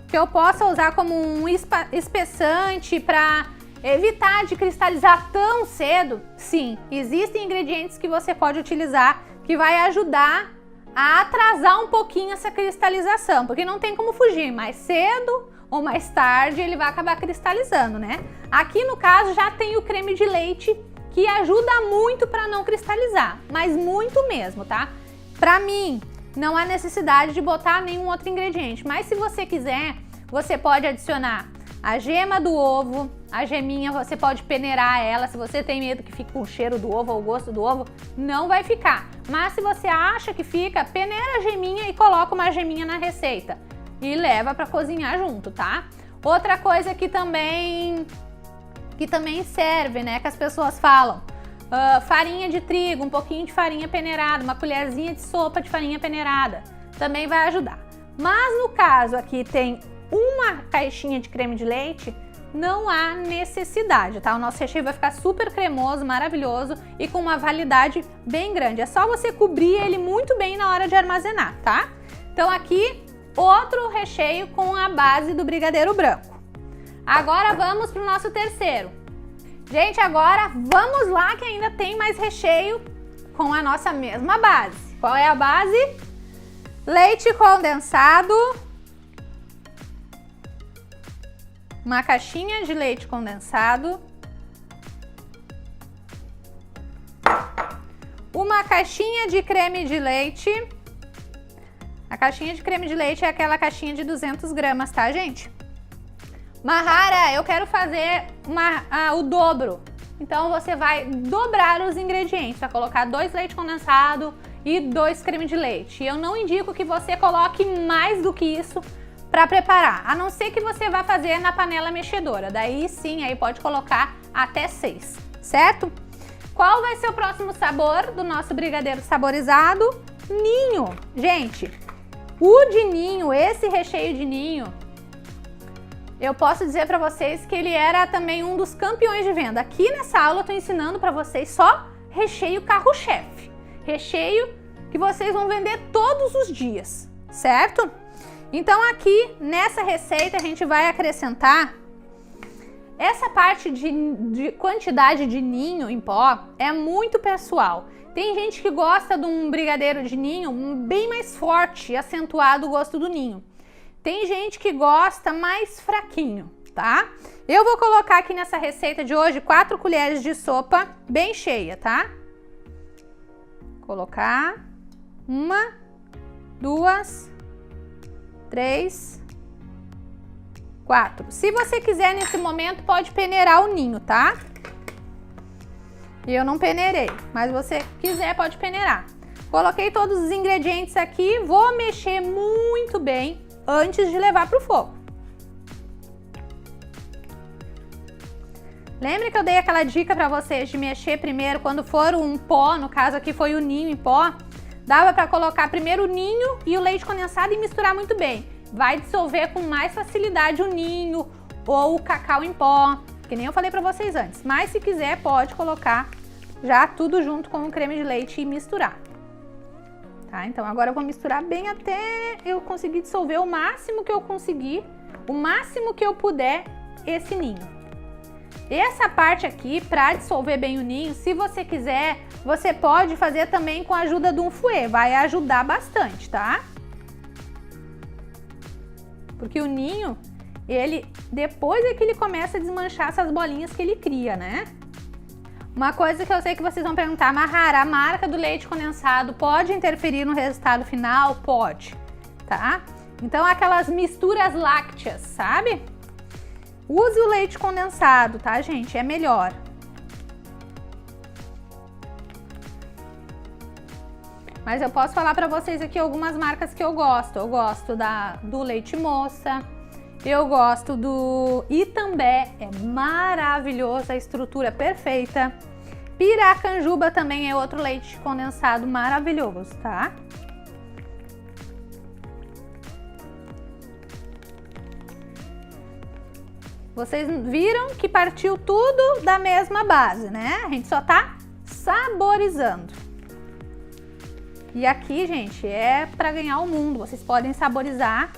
que eu possa usar como um espessante para evitar de cristalizar tão cedo? Sim, existem ingredientes que você pode utilizar que vai ajudar a atrasar um pouquinho essa cristalização, porque não tem como fugir, mais cedo ou mais tarde ele vai acabar cristalizando, né? Aqui no caso já tem o creme de leite que ajuda muito para não cristalizar, mas muito mesmo, tá? Para mim, não há necessidade de botar nenhum outro ingrediente. Mas se você quiser, você pode adicionar a gema do ovo, a geminha você pode peneirar ela. Se você tem medo que fique com o cheiro do ovo ou o gosto do ovo, não vai ficar. Mas se você acha que fica, peneira a geminha e coloca uma geminha na receita. E leva para cozinhar junto, tá? Outra coisa que também serve, né, que as pessoas falam, farinha de trigo, um pouquinho de farinha peneirada, uma colherzinha de sopa de farinha peneirada, também vai ajudar. Mas no caso aqui tem uma caixinha de creme de leite, não há necessidade, tá? O nosso recheio vai ficar super cremoso, maravilhoso e com uma validade bem grande. É só você cobrir ele muito bem na hora de armazenar, tá? Então aqui, outro recheio com a base do brigadeiro branco. Agora vamos para o nosso terceiro. Gente, agora vamos lá que ainda tem mais recheio com a nossa mesma base. Qual é a base? Leite condensado. Uma caixinha de leite condensado. Uma caixinha de creme de leite. A caixinha de creme de leite é aquela caixinha de 200 gramas, tá, gente? Mahara, eu quero fazer o dobro. Então você vai dobrar os ingredientes. Vai colocar 2 leite condensado e 2 creme de leite. Eu não indico que você coloque mais do que isso para preparar, a não ser que você vá fazer na panela mexedora. Daí sim, aí pode colocar até 6, certo? Qual vai ser o próximo sabor do nosso brigadeiro saborizado? Ninho. Gente, o de ninho, esse recheio de ninho, eu posso dizer para vocês que ele era também um dos campeões de venda. Aqui nessa aula eu tô ensinando para vocês só recheio carro-chefe. Recheio que vocês vão vender todos os dias, certo? Então aqui nessa receita a gente vai acrescentar essa parte de quantidade de ninho em pó, é muito pessoal. Tem gente que gosta de um brigadeiro de ninho bem mais forte e acentuado o gosto do ninho. Tem gente que gosta mais fraquinho, tá? Eu vou colocar aqui nessa receita de hoje 4 colheres de sopa bem cheia, tá? Colocar 1, 2, 3, 4. Se você quiser nesse momento, pode peneirar o ninho, tá? Eu não peneirei, mas se você quiser, pode peneirar. Coloquei todos os ingredientes aqui, vou mexer muito bem antes de levar para o fogo. Lembra que eu dei aquela dica para vocês de mexer primeiro quando for um pó, no caso aqui foi o ninho em pó? Dava para colocar primeiro o ninho e o leite condensado e misturar muito bem. Vai dissolver com mais facilidade o ninho ou o cacau em pó, que nem eu falei para vocês antes. Mas se quiser, pode colocar já tudo junto com o creme de leite e misturar. Tá? Então agora eu vou misturar bem até eu conseguir dissolver o máximo que eu conseguir, o máximo que eu puder esse ninho. Essa parte aqui, para dissolver bem o ninho, se você quiser, você pode fazer também com a ajuda de um fouet, vai ajudar bastante, tá? Porque o ninho, ele depois é que ele começa a desmanchar essas bolinhas que ele cria, né? Uma coisa que eu sei que vocês vão perguntar, Mahara, a marca do leite condensado pode interferir no resultado final? Pode, tá? Então aquelas misturas lácteas, sabe? Use o leite condensado, tá, gente? É melhor. Mas eu posso falar pra vocês aqui algumas marcas que eu gosto. Eu gosto do leite moça, eu gosto do Itambé, é maravilhoso, a estrutura é perfeita. Piracanjuba também é outro leite condensado maravilhoso, tá? Vocês viram que partiu tudo da mesma base, né? A gente só tá saborizando. E aqui, gente, é para ganhar o mundo. Vocês podem saborizar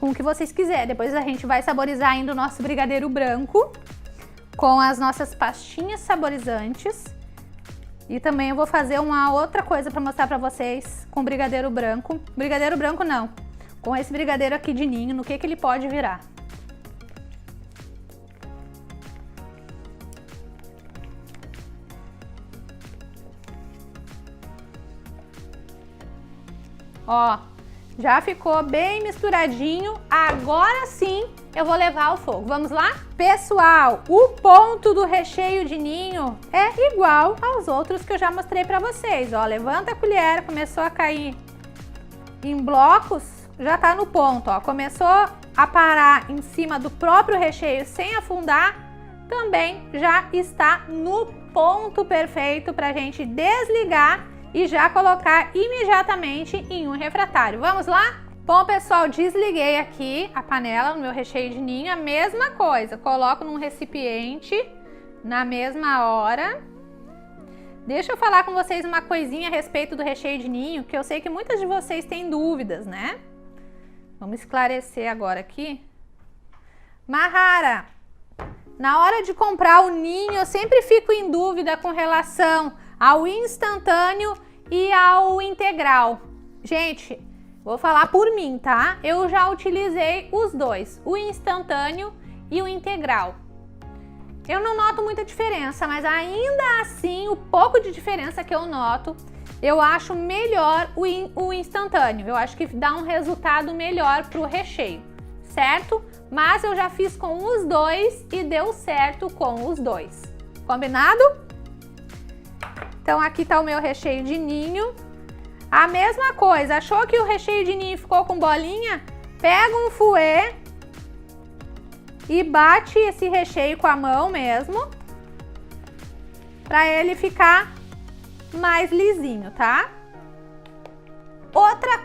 com o que vocês quiserem. Depois a gente vai saborizar ainda o nosso brigadeiro branco com as nossas pastinhas saborizantes. E também eu vou fazer uma outra coisa para mostrar para vocês com brigadeiro branco. Brigadeiro branco não, com esse brigadeiro aqui de ninho, no que ele pode virar. Ó, já ficou bem misturadinho. Agora sim eu vou levar ao fogo. Vamos lá? Pessoal, o ponto do recheio de ninho é igual aos outros que eu já mostrei pra vocês. Ó, levanta a colher, começou a cair em blocos, já tá no ponto, ó. Começou a parar em cima do próprio recheio sem afundar, também já está no ponto perfeito pra gente desligar e já colocar imediatamente em um refratário. Vamos lá? Bom, pessoal, desliguei aqui a panela no meu recheio de ninho. A mesma coisa, coloco num recipiente na mesma hora. Deixa eu falar com vocês uma coisinha a respeito do recheio de ninho, que eu sei que muitas de vocês têm dúvidas, né? Vamos esclarecer agora aqui. Mahara, na hora de comprar o ninho, eu sempre fico em dúvida com relação ao instantâneo e ao integral. Gente, vou falar por mim, tá? Eu já utilizei os dois, o instantâneo e o integral. Eu não noto muita diferença, mas ainda assim, o pouco de diferença que eu noto, eu acho melhor o instantâneo. Eu acho que dá um resultado melhor pro recheio, certo? Mas eu já fiz com os dois e deu certo com os dois. Combinado? Então aqui tá o meu recheio de ninho. A mesma coisa, achou que o recheio de ninho ficou com bolinha? Pega um fouet e bate esse recheio com a mão mesmo, para ele ficar mais lisinho, tá? Outra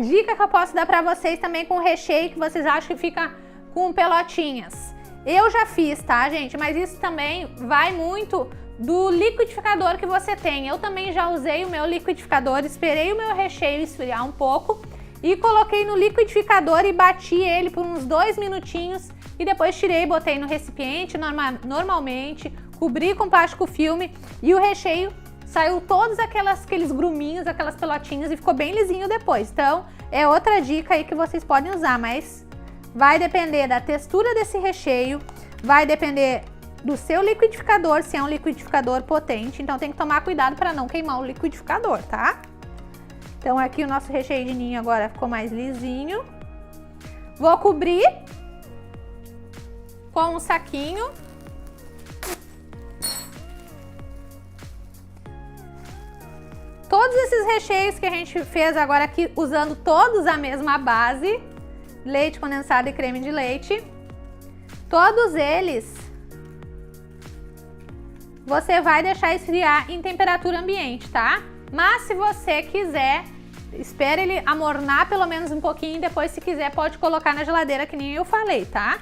dica que eu posso dar para vocês também com recheio que vocês acham que fica com pelotinhas. Eu já fiz, tá, gente? Mas isso também vai muito do liquidificador que você tem. Eu também já usei o meu liquidificador, esperei o meu recheio esfriar um pouco e coloquei no liquidificador e bati ele por uns 2 minutinhos e depois tirei e botei no recipiente normalmente, cobri com plástico filme e o recheio saiu todos aqueles gruminhos, aquelas pelotinhas e ficou bem lisinho depois. Então, é outra dica aí que vocês podem usar, mas vai depender da textura desse recheio, vai depender do seu liquidificador, se é um liquidificador potente, então tem que tomar cuidado para não queimar o liquidificador, tá? Então aqui o nosso recheio de ninho agora ficou mais lisinho. Vou cobrir com um saquinho. Todos esses recheios que a gente fez agora aqui, usando todos a mesma base, leite condensado e creme de leite, todos eles você vai deixar esfriar em temperatura ambiente, tá? Mas se você quiser, espere ele amornar pelo menos um pouquinho e depois, se quiser, pode colocar na geladeira, que nem eu falei, tá?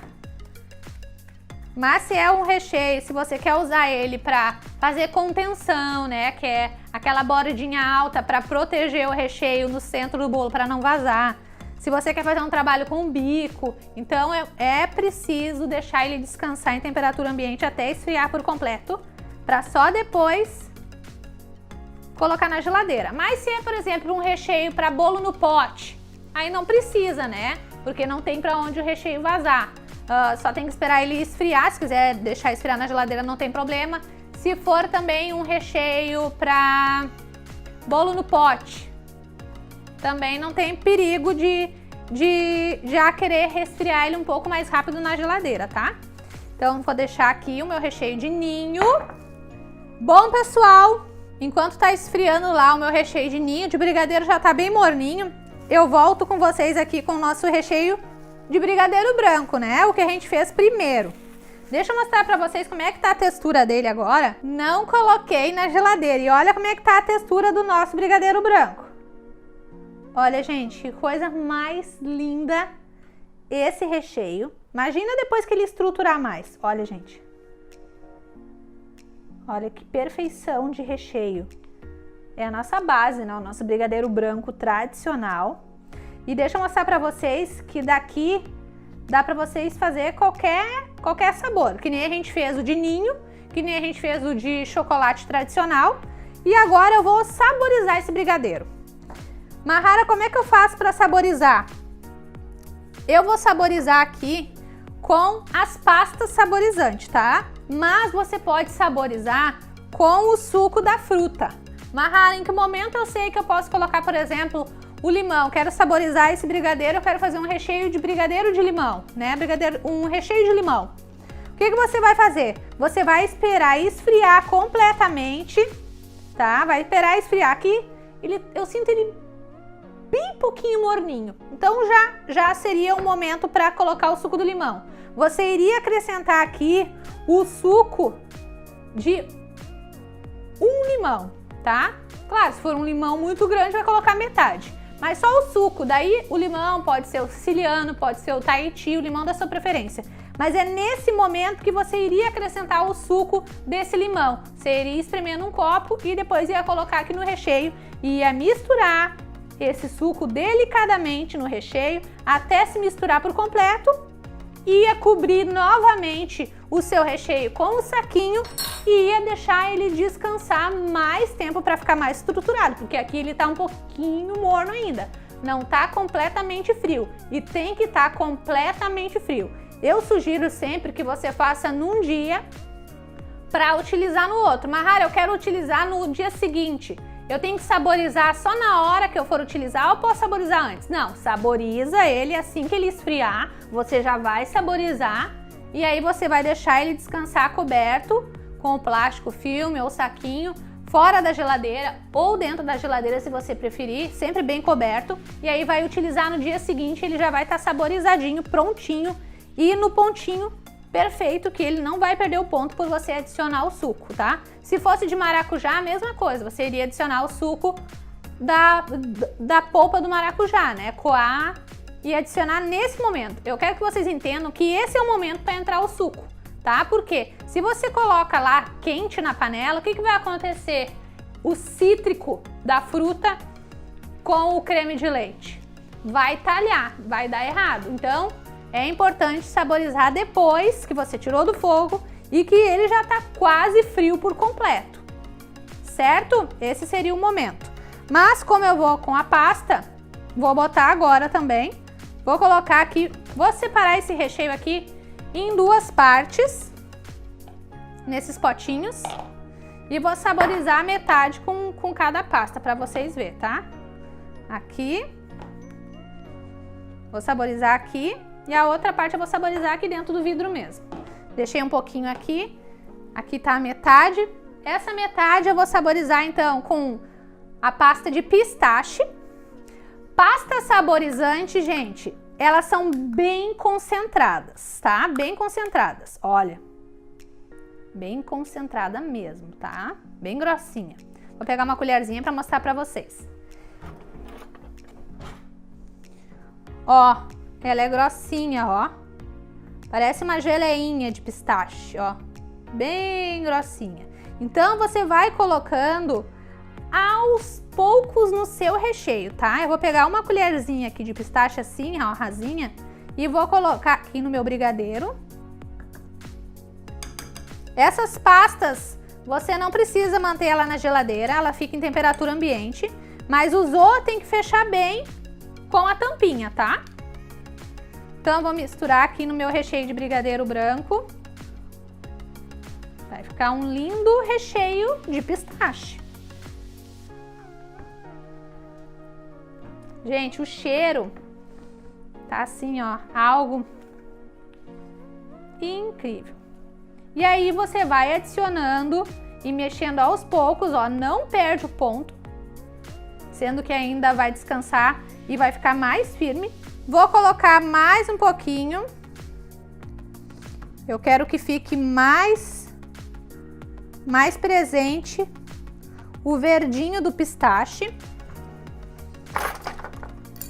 Mas se é um recheio, se você quer usar ele para fazer contenção, né, que é aquela bordinha alta para proteger o recheio no centro do bolo para não vazar. Se você quer fazer um trabalho com bico, então é preciso deixar ele descansar em temperatura ambiente até esfriar por completo, para só depois colocar na geladeira. Mas se é, por exemplo, um recheio para bolo no pote, aí não precisa, né? Porque não tem para onde o recheio vazar. Só tem que esperar ele esfriar. Se quiser deixar esfriar na geladeira, não tem problema. Se for também um recheio para bolo no pote, também não tem perigo de já querer resfriar ele um pouco mais rápido na geladeira, tá? Então, vou deixar aqui o meu recheio de ninho. Bom, pessoal, enquanto tá esfriando lá o meu recheio de ninho, de brigadeiro já tá bem morninho, eu volto com vocês aqui com o nosso recheio de brigadeiro branco, né? O que a gente fez primeiro. Deixa eu mostrar pra vocês como é que tá a textura dele agora. Não coloquei na geladeira e olha como é que tá a textura do nosso brigadeiro branco. Olha, gente, que coisa mais linda esse recheio. Imagina depois que ele estruturar mais. Olha, gente. Olha que perfeição de recheio. É a nossa base, né? O nosso brigadeiro branco tradicional. E deixa eu mostrar pra vocês que daqui dá pra vocês fazer qualquer sabor. Que nem a gente fez o de ninho, que nem a gente fez o de chocolate tradicional. E agora eu vou saborizar esse brigadeiro. Mahara, como é que eu faço pra saborizar? Eu vou saborizar aqui com as pastas saborizantes, tá? Mas você pode saborizar com o suco da fruta. Mahara, em que momento eu sei que eu posso colocar, por exemplo, o limão? Quero saborizar esse brigadeiro, eu quero fazer um recheio de brigadeiro de limão, né? Um recheio de limão. O que você vai fazer? Você vai esperar esfriar completamente, tá? Vai esperar esfriar aqui. Eu sinto ele bem pouquinho morninho. Então já seria o momento para colocar o suco do limão. Você iria acrescentar aqui o suco de um limão, tá? Claro, se for um limão muito grande, vai colocar metade. Mas só o suco, daí o limão pode ser o siciliano, pode ser o Tahiti, o limão da sua preferência. Mas é nesse momento que você iria acrescentar o suco desse limão. Você iria espremer num copo e depois ia colocar aqui no recheio e ia misturar esse suco delicadamente no recheio até se misturar por completo. Ia cobrir novamente o seu recheio com o saquinho e ia deixar ele descansar mais tempo para ficar mais estruturado, porque aqui ele tá um pouquinho morno ainda, não tá completamente frio e tem que estar completamente frio. Eu sugiro sempre que você faça num dia para utilizar no outro. Mahara, eu quero utilizar no dia seguinte. Eu tenho que saborizar só na hora que eu for utilizar ou posso saborizar antes? Não, saboriza ele assim que ele esfriar, você já vai saborizar e aí você vai deixar ele descansar coberto com o plástico filme ou saquinho fora da geladeira ou dentro da geladeira se você preferir, sempre bem coberto, e aí vai utilizar no dia seguinte, ele já vai estar saborizadinho, prontinho e no pontinho perfeito, que ele não vai perder o ponto por você adicionar o suco, tá? Se fosse de maracujá, a mesma coisa, você iria adicionar o suco da polpa do maracujá, né? Coar e adicionar nesse momento. Eu quero que vocês entendam que esse é o momento para entrar o suco, tá? Porque se você coloca lá quente na panela, o que vai acontecer? O cítrico da fruta com o creme de leite vai talhar, vai dar errado. Então, é importante saborizar depois que você tirou do fogo e que ele já está quase frio por completo, certo? Esse seria o momento. Mas como eu vou com a pasta, vou botar agora também. Vou colocar aqui, vou separar esse recheio aqui em duas partes, nesses potinhos, e vou saborizar metade com cada pasta para vocês verem, tá? Aqui, vou saborizar aqui. E a outra parte eu vou saborizar aqui dentro do vidro mesmo. Deixei um pouquinho aqui. Aqui tá a metade. Essa metade eu vou saborizar então com a pasta de pistache. Pasta saborizante, gente, elas são bem concentradas, tá? Bem concentradas, olha. Bem concentrada mesmo, tá? Bem grossinha. Vou pegar uma colherzinha para mostrar para vocês. Ó. Ela é grossinha, ó. Parece uma geleinha de pistache, ó. Bem grossinha. Então, você vai colocando aos poucos no seu recheio, tá? Eu vou pegar uma colherzinha aqui de pistache assim, ó, rasinha, e vou colocar aqui no meu brigadeiro. Essas pastas, você não precisa manter ela na geladeira, ela fica em temperatura ambiente, mas usou, tem que fechar bem com a tampinha, tá? Então, eu vou misturar aqui no meu recheio de brigadeiro branco. Vai ficar um lindo recheio de pistache. Gente, o cheiro tá assim, ó, algo incrível. E aí, você vai adicionando e mexendo aos poucos, ó, não perde o ponto, sendo que ainda vai descansar e vai ficar mais firme. Vou colocar mais um pouquinho. Eu quero que fique mais presente o verdinho do pistache.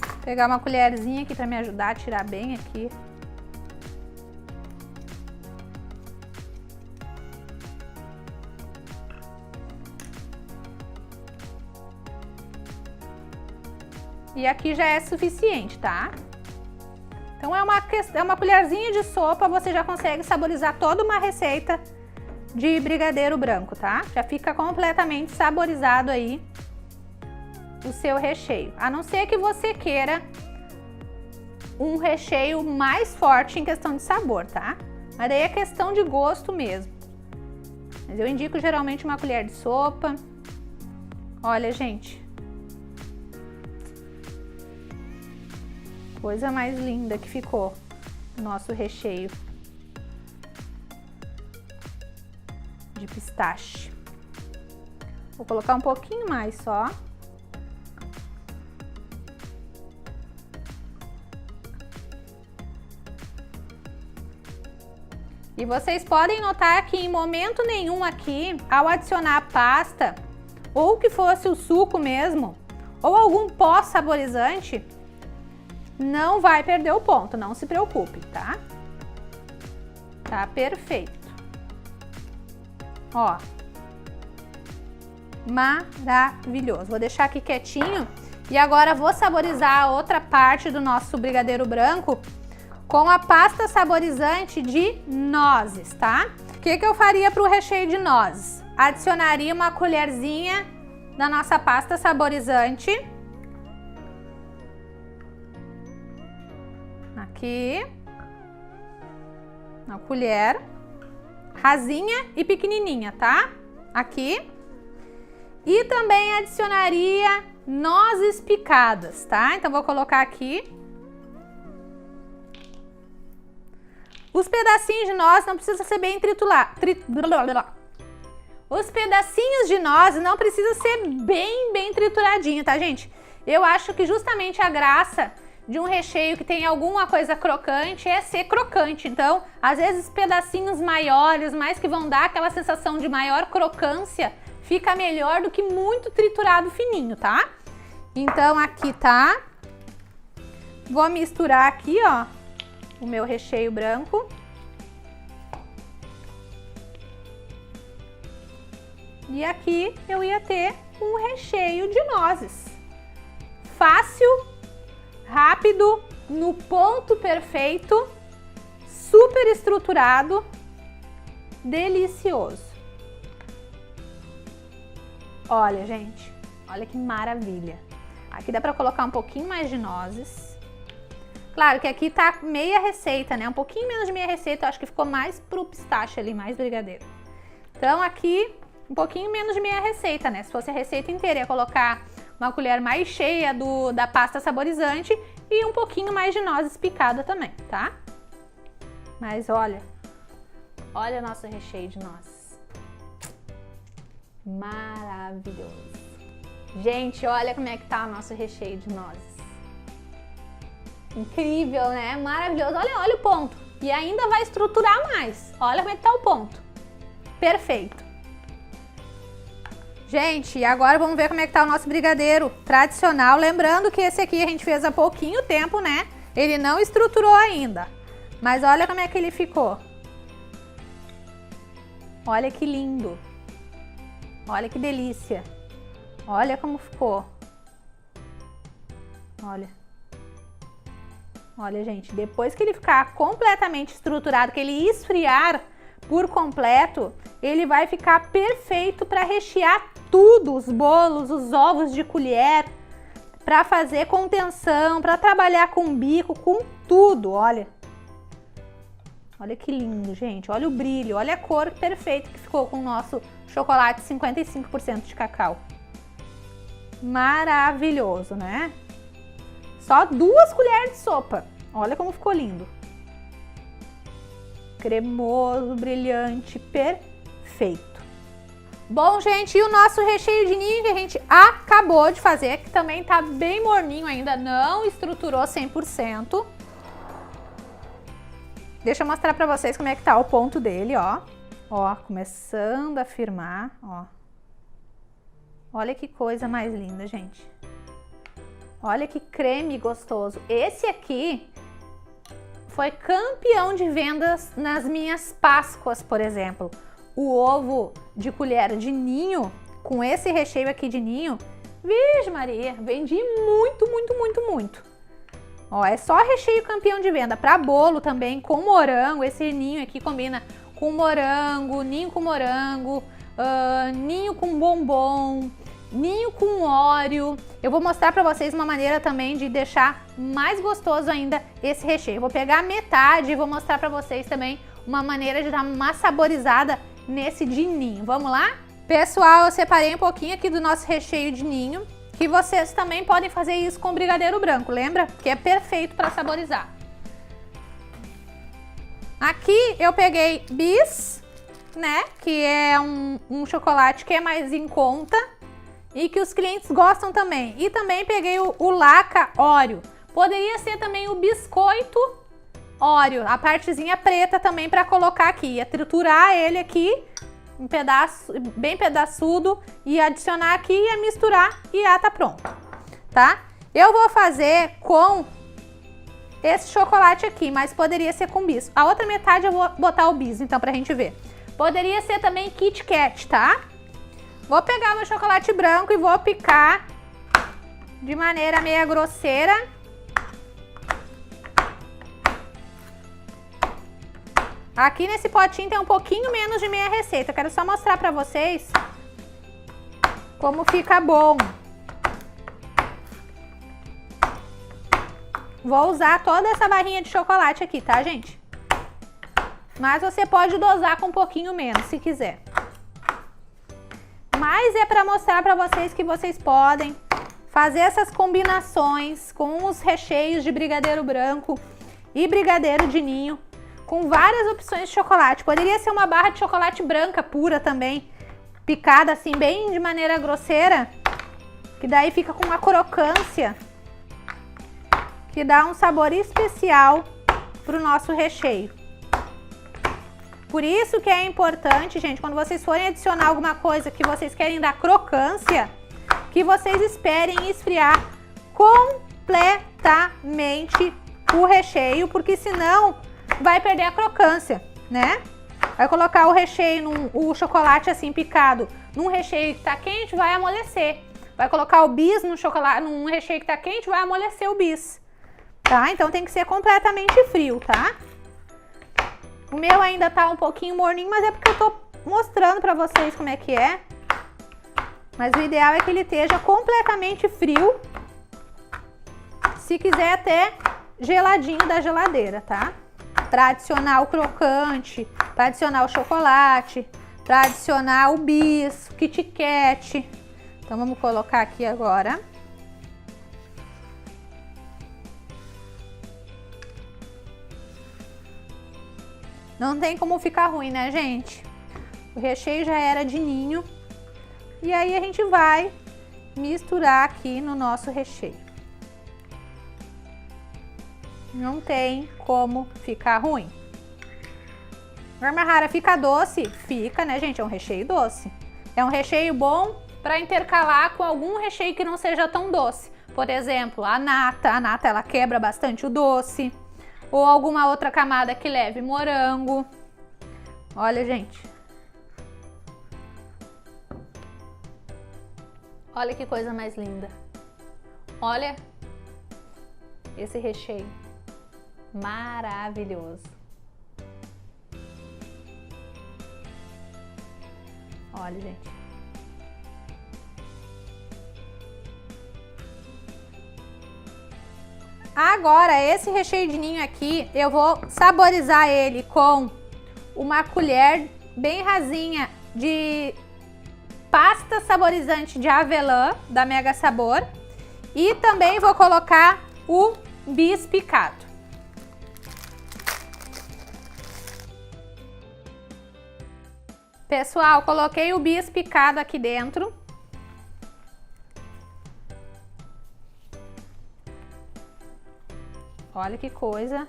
Vou pegar uma colherzinha aqui para me ajudar a tirar bem aqui. E aqui já é suficiente, tá? Então é uma colherzinha de sopa, você já consegue saborizar toda uma receita de brigadeiro branco, tá? Já fica completamente saborizado aí o seu recheio. A não ser que você queira um recheio mais forte em questão de sabor, tá? Mas daí é questão de gosto mesmo. Mas eu indico geralmente uma colher de sopa. Olha, gente. Coisa mais linda que ficou o nosso recheio de pistache. Vou colocar um pouquinho mais só. E vocês podem notar que em momento nenhum aqui, ao adicionar a pasta, ou que fosse o suco mesmo, ou algum pó saborizante, não vai perder o ponto, não se preocupe, tá? Tá perfeito. Ó. Maravilhoso. Vou deixar aqui quietinho e agora vou saborizar a outra parte do nosso brigadeiro branco com a pasta saborizante de nozes, tá? O que eu faria para o recheio de nozes? Adicionaria uma colherzinha da nossa pasta saborizante. Aqui. Uma colher. Rasinha e pequenininha, tá? Aqui. E também adicionaria nozes picadas, tá? Então vou colocar aqui. Os pedacinhos de noz não precisam ser bem triturados. Os pedacinhos de noz não precisam ser bem trituradinho, tá, gente? Eu acho que justamente a graça de um recheio que tem alguma coisa crocante é ser crocante. Então, às vezes, pedacinhos maiores, mas que vão dar aquela sensação de maior crocância, fica melhor do que muito triturado fininho, tá? Então, aqui tá. Vou misturar aqui, ó, o meu recheio branco. E aqui eu ia ter um recheio de nozes. Fácil, rápido, no ponto perfeito, super estruturado, delicioso. Olha, gente, olha que maravilha. Aqui dá pra colocar um pouquinho mais de nozes. Claro que aqui tá meia receita, né? Um pouquinho menos de meia receita, eu acho que ficou mais pro pistache ali, mais brigadeiro. Então aqui, um pouquinho menos de meia receita, né? Se fosse a receita inteira, ia colocar uma colher mais cheia da pasta saborizante e um pouquinho mais de nozes picada também, tá? Mas olha, olha o nosso recheio de nozes. Maravilhoso. Gente, olha como é que tá o nosso recheio de nozes. Incrível, né? Maravilhoso. Olha, olha o ponto. E ainda vai estruturar mais. Olha como é que tá o ponto. Perfeito. Gente, agora vamos ver como é que tá o nosso brigadeiro tradicional. Lembrando que esse aqui a gente fez há pouquinho tempo, né? Ele não estruturou ainda. Mas olha como é que ele ficou. Olha que lindo. Olha que delícia. Olha como ficou. Olha. Olha, gente, depois que ele ficar completamente estruturado, que ele esfriar por completo, ele vai ficar perfeito para rechear tudo, os bolos, os ovos de colher, para fazer contenção, para trabalhar com bico, com tudo, olha. Olha que lindo, gente, olha o brilho, olha a cor perfeita que ficou com o nosso chocolate 55% de cacau. Maravilhoso, né? Só 2 colheres de sopa. Olha como ficou lindo. Cremoso, brilhante, perfeito. Bom, gente, e o nosso recheio de ninho que a gente acabou de fazer, que também tá bem morninho ainda, não estruturou 100%. Deixa eu mostrar pra vocês como é que tá o ponto dele, ó. Ó, começando a firmar, ó. Olha que coisa mais linda, gente. Olha que creme gostoso. Esse aqui foi campeão de vendas nas minhas Páscoas, por exemplo. O ovo de colher de ninho, com esse recheio aqui de ninho, Virgem Maria, vendi muito. Ó, é só recheio campeão de venda. Para bolo também, com morango, esse ninho aqui combina com morango, ninho com morango, ninho com bombom, ninho com óleo. Eu vou mostrar para vocês uma maneira também de deixar mais gostoso ainda esse recheio. Eu vou pegar metade e vou mostrar para vocês também uma maneira de dar uma saborizada nesse de ninho. Vamos lá? Pessoal, eu separei um pouquinho aqui do nosso recheio de ninho, que vocês também podem fazer isso com brigadeiro branco, lembra? Que é perfeito para saborizar. Aqui eu peguei bis, né? Que é um chocolate que é mais em conta e que os clientes gostam também. E também peguei o Laca Oreo. Poderia ser também o biscoito Oreo, a partezinha preta também para colocar aqui. Ia triturar ele aqui, um pedaço bem pedaçudo, e adicionar aqui, ia misturar e já tá pronto, tá? Eu vou fazer com esse chocolate aqui, mas poderia ser com bis. A outra metade eu vou botar o bis, então, pra gente ver. Poderia ser também Kit Kat, tá? Vou pegar meu chocolate branco e vou picar de maneira meio grosseira. Aqui nesse potinho tem um pouquinho menos de meia receita. Eu quero só mostrar pra vocês como fica bom. Vou usar toda essa barrinha de chocolate aqui, tá, gente? Mas você pode dosar com um pouquinho menos, se quiser. Mas é pra mostrar pra vocês que vocês podem fazer essas combinações com os recheios de brigadeiro branco e brigadeiro de ninho, com várias opções de chocolate. Poderia ser uma barra de chocolate branca pura também, picada assim bem de maneira grosseira, que daí fica com uma crocância, que dá um sabor especial pro nosso recheio. Por isso que é importante, gente, quando vocês forem adicionar alguma coisa que vocês querem dar crocância, que vocês esperem esfriar completamente o recheio, porque senão vai perder a crocância, né? Vai colocar o recheio, o chocolate assim picado num recheio que tá quente, vai amolecer. Vai colocar o bis no chocolate, num recheio que tá quente, vai amolecer o bis, tá? Então tem que ser completamente frio, tá? O meu ainda tá um pouquinho morninho, mas é porque eu tô mostrando pra vocês como é que é. Mas o ideal é que ele esteja completamente frio. Se quiser até geladinho da geladeira, tá? Para adicionar o crocante, para adicionar o chocolate, para adicionar o bis, o Kit Kat. Então vamos colocar aqui agora. Não tem como ficar ruim, né, gente? O recheio já era de ninho. E aí a gente vai misturar aqui no nosso recheio. Não tem como ficar ruim. Marmarrara, fica doce? Fica, né, gente? É um recheio doce. É um recheio bom para intercalar com algum recheio que não seja tão doce. Por exemplo, a nata. A nata, ela quebra bastante o doce. Ou alguma outra camada que leve morango. Olha, gente. Olha que coisa mais linda. Olha esse recheio. Maravilhoso. Olha, gente. Agora, esse recheio de ninho aqui, eu vou saborizar ele com uma colher bem rasinha de pasta saborizante de avelã, da Mega Sabor. E também vou colocar o bis picado. Pessoal, coloquei o bis picado aqui dentro. Olha que coisa.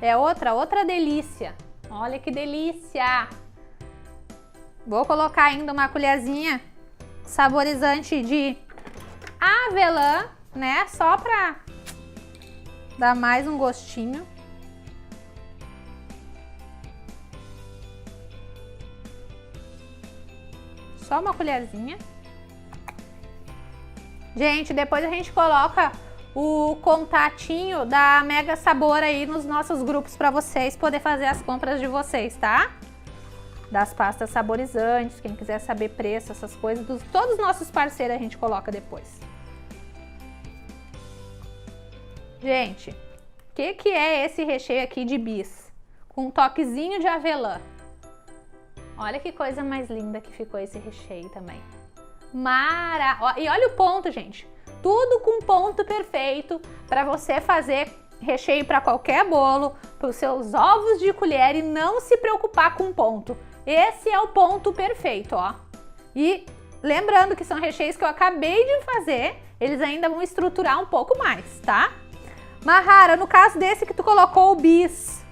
É outra delícia. Olha que delícia. Vou colocar ainda uma colherzinha saborizante de avelã, né? Só pra dar mais um gostinho. Só uma colherzinha. Gente, depois a gente coloca o contatinho da Mega Sabor aí nos nossos grupos para vocês poderem fazer as compras de vocês, tá? Das pastas saborizantes, quem quiser saber preço, essas coisas, todos os nossos parceiros a gente coloca depois. Gente, o que é esse recheio aqui de bis? Com um toquezinho de avelã. Olha que coisa mais linda que ficou esse recheio também. E olha o ponto, gente. Tudo com ponto perfeito para você fazer recheio para qualquer bolo, para os seus ovos de colher e não se preocupar com ponto. Esse é o ponto perfeito, ó. E lembrando que são recheios que eu acabei de fazer, eles ainda vão estruturar um pouco mais, tá? Mahara, no caso desse que tu colocou o bis,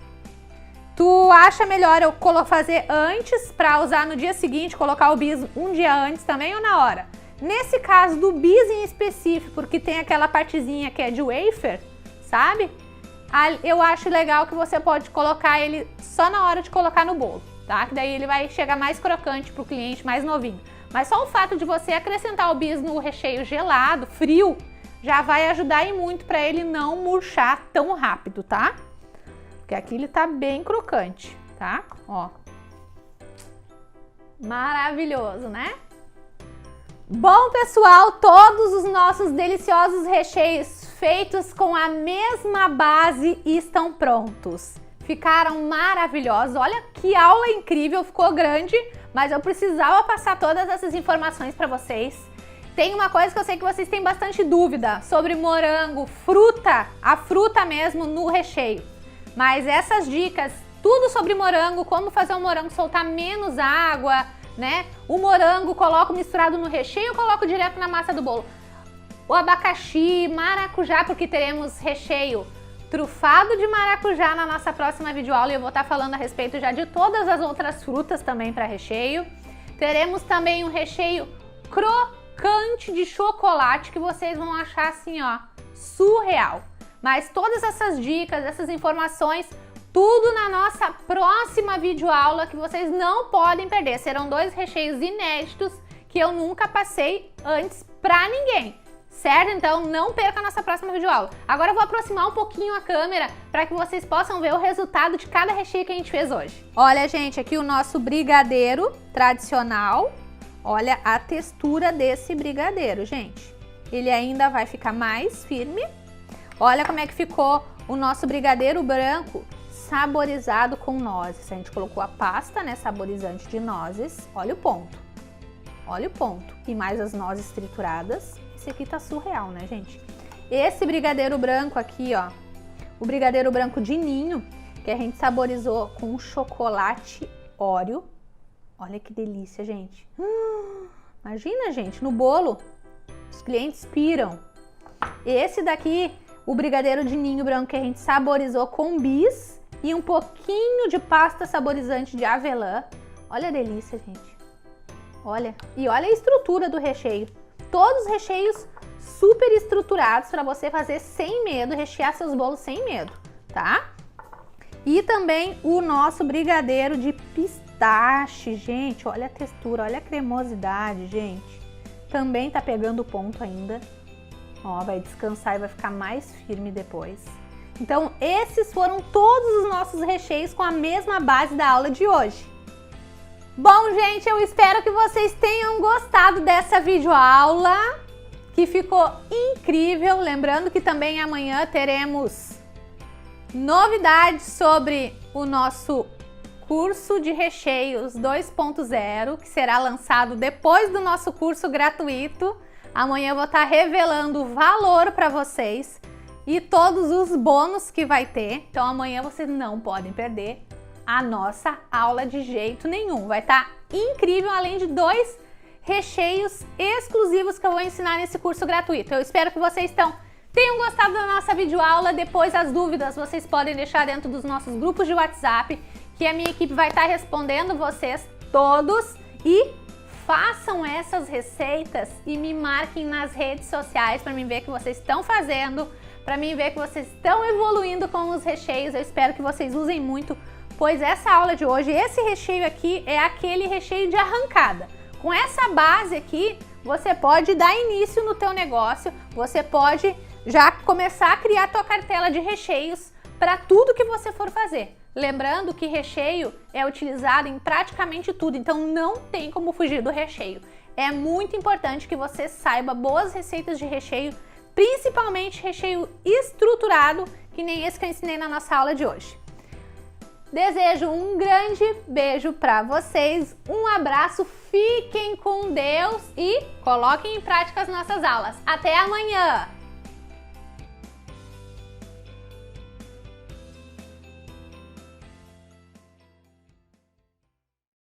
tu acha melhor eu fazer antes para usar no dia seguinte, colocar o bis um dia antes também ou na hora? Nesse caso do bis em específico, porque tem aquela partezinha que é de wafer, sabe? Eu acho legal que você pode colocar ele só na hora de colocar no bolo, tá? Que daí ele vai chegar mais crocante pro cliente, mais novinho. Mas só o fato de você acrescentar o bis no recheio gelado, frio, já vai ajudar e muito para ele não murchar tão rápido, tá? Porque aqui ele tá bem crocante, tá? Ó. Maravilhoso, né? Bom, pessoal, todos os nossos deliciosos recheios feitos com a mesma base estão prontos. Ficaram maravilhosos. Olha que aula incrível, ficou grande, mas eu precisava passar todas essas informações para vocês. Tem uma coisa que eu sei que vocês têm bastante dúvida sobre morango, fruta, a fruta mesmo no recheio. Mas essas dicas, tudo sobre morango, como fazer o morango soltar menos água, né? O morango coloco misturado no recheio ou coloco direto na massa do bolo? O abacaxi, maracujá, porque teremos recheio trufado de maracujá na nossa próxima videoaula e eu vou estar falando a respeito já de todas as outras frutas também para recheio. Teremos também um recheio crocante de chocolate que vocês vão achar assim, ó, surreal. Mas todas essas dicas, essas informações, tudo na nossa próxima videoaula que vocês não podem perder. Serão 2 recheios inéditos que eu nunca passei antes pra ninguém, certo? Então não perca a nossa próxima videoaula. Agora eu vou aproximar um pouquinho a câmera para que vocês possam ver o resultado de cada recheio que a gente fez hoje. Olha, gente, aqui o nosso brigadeiro tradicional. Olha a textura desse brigadeiro, gente. Ele ainda vai ficar mais firme. Olha como é que ficou o nosso brigadeiro branco saborizado com nozes. A gente colocou a pasta, né, saborizante de nozes. Olha o ponto. Olha o ponto. E mais as nozes trituradas. Esse aqui tá surreal, né, gente? Esse brigadeiro branco aqui, ó. O brigadeiro branco de ninho, que a gente saborizou com chocolate Oreo. Olha que delícia, gente. Imagina, gente, no bolo. Os clientes piram. Esse daqui, o brigadeiro de ninho branco que a gente saborizou com bis e um pouquinho de pasta saborizante de avelã. Olha a delícia, gente. Olha. E olha a estrutura do recheio. Todos os recheios super estruturados para você fazer sem medo, rechear seus bolos sem medo, tá? E também o nosso brigadeiro de pistache, gente. Olha a textura, olha a cremosidade, gente. Também tá pegando ponto ainda. Ó, vai descansar e vai ficar mais firme depois. Então, esses foram todos os nossos recheios com a mesma base da aula de hoje. Bom, gente, eu espero que vocês tenham gostado dessa videoaula, que ficou incrível. Lembrando que também amanhã teremos novidades sobre o nosso curso de recheios 2.0, que será lançado depois do nosso curso gratuito. Amanhã eu vou estar revelando o valor para vocês e todos os bônus que vai ter. Então amanhã vocês não podem perder a nossa aula de jeito nenhum. Vai estar incrível, além de 2 recheios exclusivos que eu vou ensinar nesse curso gratuito. Eu espero que vocês tenham gostado da nossa videoaula. Depois as dúvidas vocês podem deixar dentro dos nossos grupos de WhatsApp, que a minha equipe vai estar respondendo vocês todos. E façam essas receitas e me marquem nas redes sociais para mim ver que vocês estão fazendo, para mim ver que vocês estão evoluindo com os recheios. Eu espero que vocês usem muito, pois essa aula de hoje, esse recheio aqui é aquele recheio de arrancada. Com essa base aqui, você pode dar início no teu negócio, você pode já começar a criar a tua cartela de recheios para tudo que você for fazer. Lembrando que recheio é utilizado em praticamente tudo, então não tem como fugir do recheio. É muito importante que você saiba boas receitas de recheio, principalmente recheio estruturado, que nem esse que eu ensinei na nossa aula de hoje. Desejo um grande beijo para vocês, um abraço, fiquem com Deus e coloquem em prática as nossas aulas. Até amanhã!